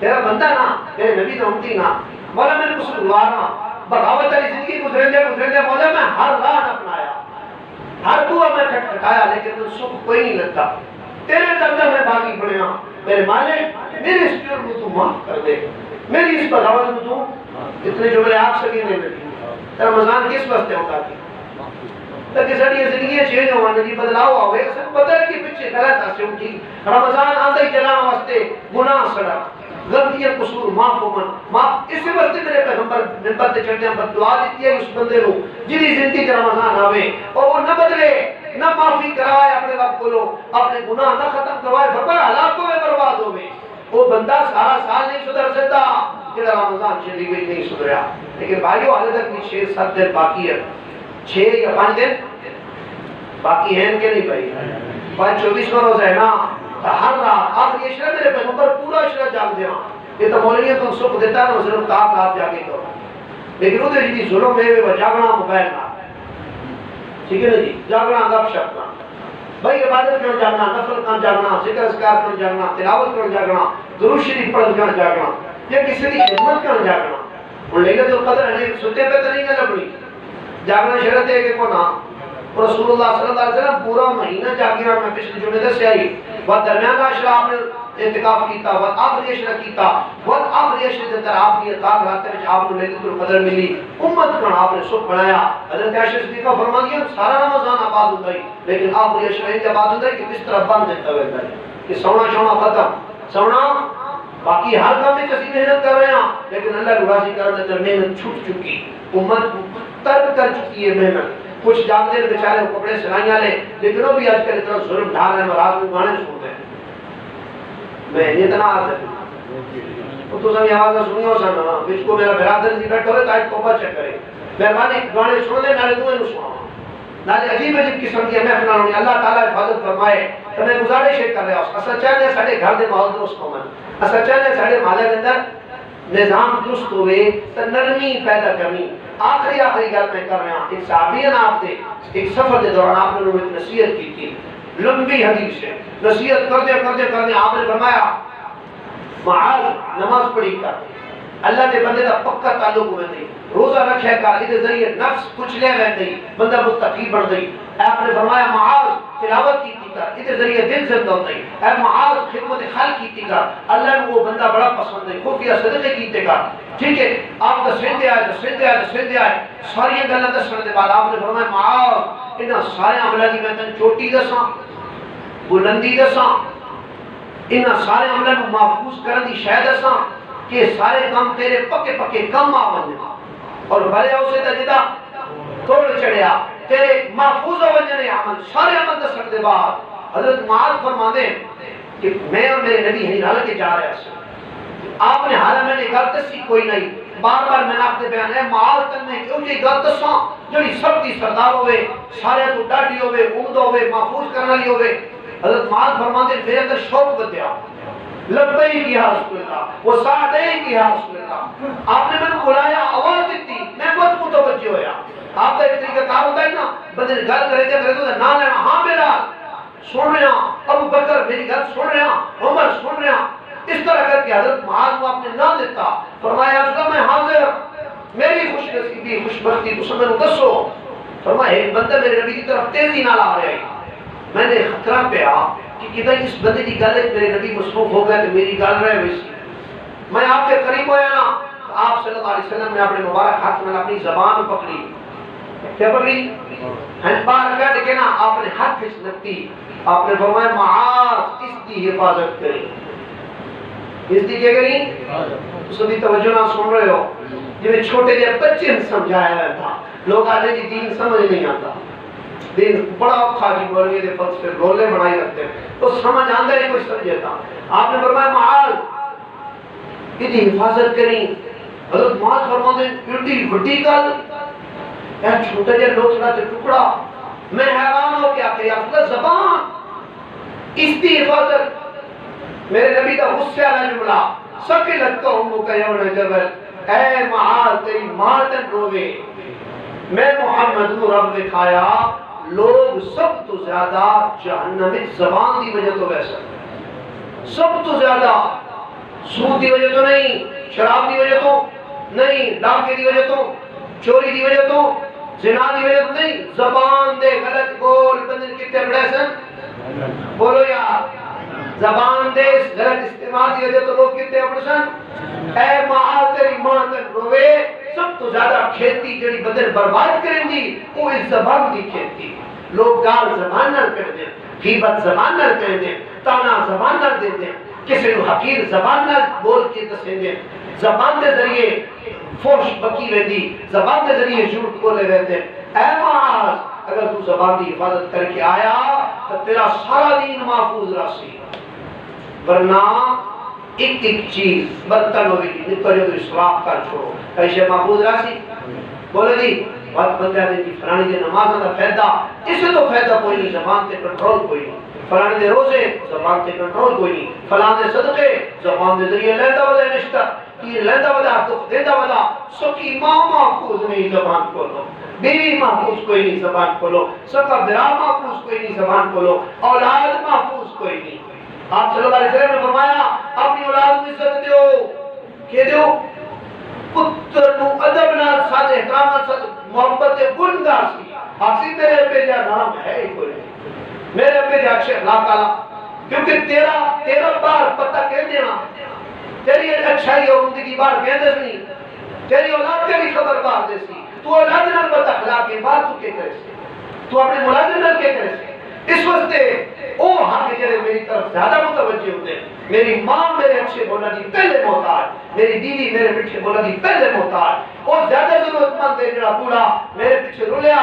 تیرا بندہ نا تیرے نبی تو امتی نا مولا میں کچھ دوارا بغاوت علی زندگی گزرے دے مولا میں ہر راہ اپنایا ہر دعا میں کھٹکھٹایا لیکن تو سکھ کوئی نہیں لگتا تیرے دردہ میں باقی پڑے ہاں میرے مالک میرے اس جرم کو تو معاف کر دے میری اس بغاوت میں تو اتنے جو میرے آپ سکیں دے میری رمضان کس وقت ہوتا کی تاکہ ساری زندگی چینج ہونے کی بدلاؤ ہوئے سب پتہ ہے کہ پچھے غلط آسے اٹھی رمضان آتا ہی چلانا واسطے گناہ سڑا غلطیاں قصور معاف ہومن معاف اسی وقت میرے پیغمبر منبر تے چڑھنے بد دعا دیتی ہے اس بندے کو جنہی زندگی کے رمضان آوے اور وہ نہ بدلے نہ معافی کروائے اپنے رب کو لو اپنے گناہ نہ ختم کروائے فرمائے ہلاکوں میں برباد ہوئے وہ بندہ سارا سال نہیں سدھر سکتا جڑا رمضان چلی گئی نہیں سدھریا لیکن بھائیو حال تک بھی 6-7 دن باقی ہے 6 یا 5 دن باقی ہیں کہ نہیں بھائی 24 روزہ ہے نا ہر رات آپ یہ شرح میرے پیغمبر پورا شرح جاگ دیا یہ تو مولیاں تو سکھ دیتا ہے صرف تاک رات جاگے کرو لیکن وہ جی ظلم ہے وہ جاگنا موبائل نہ ٹھیک ہے نا جی جاگنا گپ شپ نہ بھائی عبادت کر جاگنا نفل کر جاگنا ذکر اذکار کر جاگنا تلاوت کر جاگنا درود شریف پڑھ کر جاگنا یا کسی کی خدمت کر جاگنا اور لیلۃ القدر ہے سوتے پہ تو نہیں لگنی جاگنا شرط ہے کہ کو نہ رسول اللہ صلی اللہ علیہ وسلم پورا مہینہ جاگیا میں پچھلے جمعے دسیا ہی وقت درمیان عشرہ آپ نے اعتکاف کیتا وقت آخری عشرہ کیتا وقت آخری عشرہ کے اندر آپ کی اطاعت راتے میں آپ نے لیلۃ القدر ملی امت کو آپ نے سکھ بنایا حضرت عائشہ صدیقہ فرما دیا سارا رمضان آباد ہوتا ہی لیکن آخری عشرہ یہ آباد ہوتا ہے کہ کس طرح بند دیتا ہوئے ہے کہ سونا شونا ختم سونا باقی ہر کام میں کسی محنت کر رہے ہیں لیکن اللہ کو راضی کرنے اندر محنت چھوٹ چکی امت ترک کر چکی ہے محنت کچھ جانتے ہیں بیچارے کپڑے سلائیاں لے لیکن وہ بھی آج کل اتنا ظلم ڈھا رہے ہیں اور رات میں گانے سنتے ہیں میں اتنا آتا ہے تو سب یہ آواز سنی ہو سن بچ کو میرا برادر جی بیٹھا ہوئے تاکہ توبہ چیک کرے مہربانی گانے سن لے نالے تمہیں نہ سناؤں نالے عجیب عجیب قسم کی محفل ہونی اللہ تعالیٰ حفاظت فرمائے تو میں گزارش کر رہا ہوں اصل چاہنے ساڑھے گھر دے ماحول درست کو من اصل چاہنے ساڑھے مالے کے اندر نظام درست ہوئے تو نرمی پیدا کرنی آخری گل میں کر رہا ہوں ایک صحابی نے آپ دے ایک سفر دے دوران آپ نے لوگوں نصیحت کی تھی لمبی حدیث ہے نصیحت کرتے آپ نے فرمایا معاذ نماز پڑھی کر اللہ نے بندے کا پکا تعلق ہوئے نہیں روزہ رکھے کر ادھے ذریعے نفس کچھ لے گئے نہیں بندہ متقی بڑھ گئی آپ نے فرمایا معاذ تلاوت کی کر ادھے ذریعے دل زندہ ہوتا ہے اے معاذ خدمت خلق کی کر اللہ نے وہ بندہ بڑا پسند ہے خفیہ صدقے کیتے کر ٹھیک ہے آپ کا سندے آئے ساری گلاں دسنے دے بعد آپ نے فرمایا معاذ انہاں سارے عملاں دی میں تن چوٹی دساں بلندی دساں انہاں سارے عملاں نوں محفوظ کرن دی شے دساں کہ سارے کام تیرے پکے پکے کم آونے اور بھلے اسے تا جدا توڑ چڑھیا تیرے محفوظ ہونے عمل سارے عمل دسن دے بعد حضرت معاذ فرماندے کہ میں اور میرے نبی ہی رل کے جا رہے ہیں آپ نے حال میں نے گل دسی کوئی نہیں بار بار میں آپ دے بیان ہے معاذ تن میں کیوں جی گل دساں جڑی سب دی سردار ہوئے سارے تو ڈاڈی ہوئے عمد ہوئے محفوظ کرنے والی ہوئے حضرت معاذ فرماندے میرے اندر شوق بدیا لبئی کی رسول اللہ وہ سعدی کی رسول اللہ آپ نے میں بلایا آواز دیتی میں بہت متوجہ ہویا آپ کا ایک طریقہ کار ہوتا ہے نا بندے گل کرے تو نہ لینا ہاں میرا سن رہا ابو بکر میری گل سن رہا عمر سن رہا اس طرح کر کے حضرت معاذ کو آپ نے نہ دیتا فرمایا رسول میں حاضر میری خوش نصیبی خوش بختی تو سمجھ دسو فرمایا ایک بندہ میرے نبی کی طرف تیزی نہ لا رہے میں نے خطرہ پہ کہ کدھر اس بندے کی گل ہے میرے نبی مصروف ہو گئے تو میری گل رہے ویسی میں آپ کے قریب ہویا نا آپ صلی اللہ علیہ وسلم نے اپنے مبارک ہاتھ میں اپنی زبان پکڑی کیا پکڑی بار کٹ کے نا آپ نے ہاتھ اس نکتی آپ نے فرمایا معاذ اس کی حفاظت کریں اس کی کیا کریں تو سبھی توجہ نہ سن رہے ہو جب چھوٹے جب بچے سمجھایا گیا تھا لوگ آتے جی دین سمجھ نہیں آتا دین بڑا اوکھا جی بولنے دے فلسفے رولے بنائی رکھتے تو سمجھ آندہ ہے کوئی سمجھے تھا آپ نے فرمایا معاذ کی حفاظت کریں حضرت معاذ فرماتے ہیں بڑی گل اے چھوٹے جے لوچنا تے ٹکڑا میں حیران ہو گیا کہ یا زبان اس کی حفاظت میرے نبی کا غصے والا جملہ سکلت قومک یوم جبل اے معاذ تیری ماں تن روے میں محمد کو رب دکھایا لوگ سب تو زیادہ جہنم زبان دی وجہ تو ویسا سب تو زیادہ سود دی وجہ تو نہیں شراب دی وجہ تو نہیں ڈاکے دی وجہ تو چوری دی وجہ تو زنا دی وجہ تو نہیں زبان دے غلط بول بندے کتنے بڑے سن بولو یار زبان دے غلط استعمال دی وجہ تو لوگ کتنے بڑے سن اے معاذ تیری ماں تک روے سب تو زیادہ کھیتی جڑی بدل برباد کریں دی وہ اس زبان دی کھیتی لوگ گال زبان نہ کر دیں غیبت زبان نہ کر دیں تانا زبان نہ دے دیں کسی کو حقیر زبان نہ بول کے دسیں دیں زبان دے ذریعے فوش بکی رہتی زبان دے ذریعے جھوٹ بولے رہتے اے معاذ اگر تو زبان دی حفاظت کر کے آیا تو تیرا سارا دین محفوظ راسی ورنہ ایک چیز برتن ہوئی نکلے تو اسراف کر چھوڑو ایسے محفوظ راسی بولے جی بات بندہ دے جی فلانی دے نماز دا فائدہ اسے تو فائدہ کوئی نہیں زبان تے کنٹرول کوئی نہیں فلانے دے روزے زبان تے کنٹرول کوئی نہیں فلانے دے صدقے زبان دے ذریعے لیندہ ودا نشتہ یہ لیندہ ودا دکھ دیندہ ودا سکی ماں محفوظ نہیں زبان کھولو بیوی محفوظ کوئی نہیں زبان کھولو سکا برا محفوظ کوئی نہیں زبان کھولو اولاد محفوظ کوئی نہیں آپ صلی اللہ علیہ وسلم نے فرمایا اپنی اولاد میں عزت دیو کہ دیو پتر نو ادب نال ساتھ احترام نال محبت گنگا سی حاصل میرے ابے جا نام ہے ہی کوئی نہیں، میرے ابے جا اکشر اللہ تعالیٰ، کیونکہ تیرا بار پتہ کہہ دینا تیری اچھائی اور زندگی بار کہہ دس نہیں، تیری اولاد تیری خبر بار دے سی، تو اولاد نال بد اخلاق کے بار تو کیا کرے سی، تو اپنے ملازم نال کیا کرے سی۔ اس وقت او حق جڑے میری طرف زیادہ متوجہ ہوتے ہیں، میری ماں میرے اچھے بولا دی پہلے محتاج، میری بیوی میرے میٹھے بولا دی پہلے محتاج، اور زیادہ ضرورت مند ہے جڑا بوڑھا میرے پیچھے رولیا،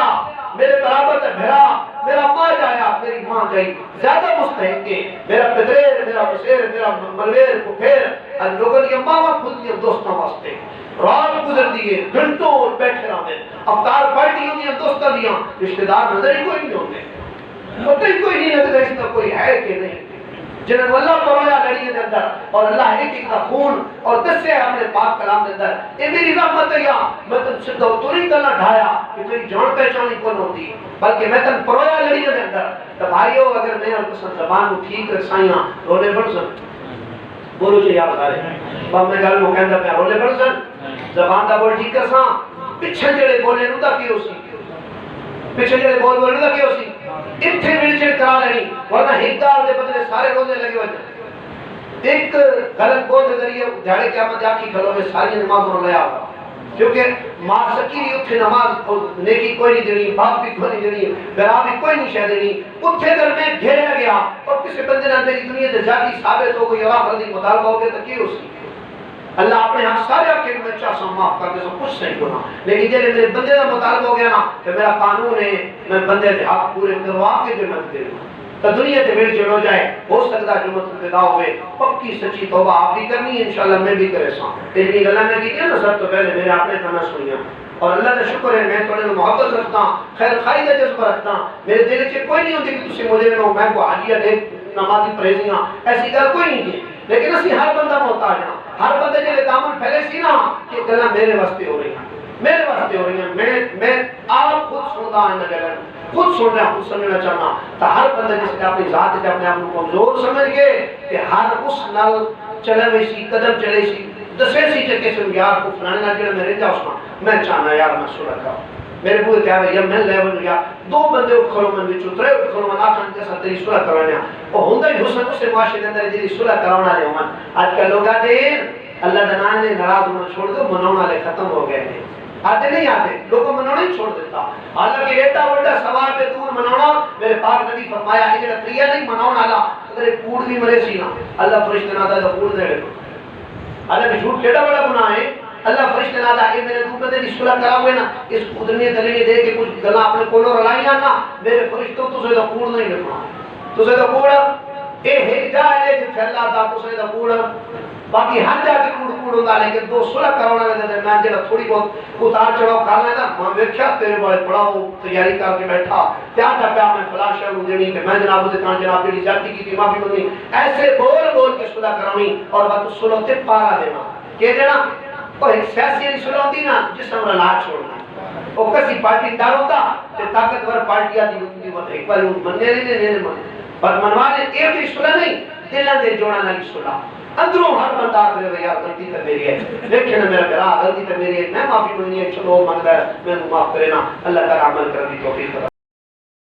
میرے برابر تے بھرا، میرا ماں جایا میری ماں جائی، زیادہ مستحق ہے میرا پدریر، میرا بشیر، میرا ملویر کو پھیر ان لوگوں کی ماں خود دیا دوستوں واسطے رات گزر دیے گھنٹوں اور بیٹھے رہتے، افطار پارٹی ہوتی ہیں دوستوں دیاں، رشتہ دار نظر ہی کوئی نہیں ہوتے، پتہ ہی کوئی نہیں لگتا اس کا کوئی ہے کہ نہیں، جنہوں اللہ پرویا لڑی کے اندر اور اللہ ایک ایک کا خون اور دسے ہم نے پاک کلام کے اندر یہ میری رحمت ہے، یا میں تم سے دوری کرنا ڈھایا کہ تیری جان پہچانی کون ہوتی، بلکہ میں تم پرویا لڑی کے اندر تو بھائیو اگر میں اور قسم زبان کو ٹھیک رکھسائیاں رونے بڑھ سن بولو جو یاد آ رہے باب میں گل وہ کہندا پیا رونے بڑھ سن زبان دا بول ٹھیک کرساں پچھے جڑے بولے نوں دا کیوں سی، پیچھے جڑے بول بولنے دا کیوں سی، اتھے ویلچڑ کرا لینی ورنہ ایک گال دے بدلے سارے روزے لگے وجہ ایک غلط بول کے ذریعے جھاڑے قیامت آکی کھلو میں ساری نمازوں لیا ہوگا، کیونکہ ماں سکی اتھے نماز نیکی کوئی نہیں دینی، باپ بھی کوئی نہیں دینی، برا بھی کوئی نہیں شہ دینی، اتھے در میں گھیریا گیا اور کسی بندے نے میری دنیا سے زیادی ثابت ہو گئی اور آخر دی مطالبہ ہو گیا تو کی اس کی اللہ اپنے حق سارے آپ کے میں چاہ سا معاف کر دے سو کچھ نہیں گنا، لیکن جب میرے بندے کا مطالبہ ہو گیا نا کہ میرا قانون ہے میں بندے کے حق پورے کروا کے جو مت دے دوں تو دنیا سے میرے جڑ ہو جائے، ہو سکتا جو مت پیدا ہوئے پکی سچی توبہ آپ بھی کرنی ہے انشاءاللہ میں بھی کرے سا اتنی گلا میں کی نا سب تو پہلے میرے آپ نے کھانا سنیا اور اللہ کا شکر ہے میں تھوڑے محبت رکھتا خیر خائی کا جذبہ رکھتا میرے دل سے کوئی نہیں ہوتی کہ تسی مجھے نو میں کو حاجیہ دے نمازی پریزیاں ایسی گل کوئی نہیں تھی، لیکن اسی ہر بندہ محتاج ہے، ہر بندے جلے دامن پھیلے سی نا کہ گلا میرے واسطے ہو رہی ہیں، میرے واسطے ہو رہی ہیں، میں آپ خود سنتا ہوں گلا خود سن رہا خود سمجھنا چاہنا تو ہر بندہ جس نے اپنی ذات سے اپنے آپ کو کمزور سمجھ کے کہ ہر اس نال چلے ہوئی سی قدم چلے سی دسے سی چکے سے یار کو فلانے نال جڑا میں رہتا اس میں چاہنا یار میں صلح کروں میرے بوئے کہا یا میں لے ونو یا دو بندے اٹھ کھلو من وچ اترے اٹھ کھلو من آکھن کے ساتھ تیری صلح کروانے او ہوندا ہی حسن اس معاشرے اندر جڑی صلح کراونا لے من اج کل لوگ آتے اللہ تعالی نے ناراض ہونا چھوڑ دو مناونا لے ختم ہو گئے ہیں، آتے نہیں آتے لوگوں مناونا ہی چھوڑ دیتا، حالانکہ ایڈا بڑا سوال پہ تو مناونا میرے پاک نبی فرمایا ہے جڑا طریقہ نہیں مناونا اللہ اگر ایک کوڑ بھی مرے سی نا اللہ فرشتے نادا دا کوڑ دے دے، حالانکہ جھوٹ کیڑا بڑا گناہ ہے، اللہ فرشتے نادا کہ میرے دو بندے دی صلح کرا ہوئے نا اس قدرنی دلیل دے کے کچھ گلاں اپنے کولوں رلائیاں نا میرے فرشتوں تو سے دا کوڑ نہیں لگنا، تو سے دا کوڑ اے ہے جا ہے جتھے اللہ دا تو سے دا کوڑ باقی ہر جا کے کوڑ کوڑ ہوندا لیکن دو صلح کراونا دے میں جڑا تھوڑی بہت اتار چڑھاؤ کر لینا میں ویکھیا تیرے بڑے پڑھاؤ تیاری کر کے بیٹھا کیا تھا پیا میں فلاں شے نوں دینی کہ میں جناب دے کان جناب دی جاتی کی معافی منگنی ایسے بول بول کے صلح کرانی اور بات صلح تے پارا دینا کہ دینا اور ایک سیاسی صلح ہوندی نا جس میں لا چھوڑنا او کسی پارٹی دار ہوتا تے طاقتور پارٹی دی ہوندی وہ ایک بار مننے نہیں پر منوانے اے بھی صلح نہیں دلاں دے جوڑن والی صلح اندروں ہر بندہ کرے یار غلطی تے میری ہے لیکن میرا بھرا غلطی تے میری ہے میں معافی منگنی ہے چلو منگدا ہے میں معاف کرے نا اللہ تعالی عمل کرنے کی توفیق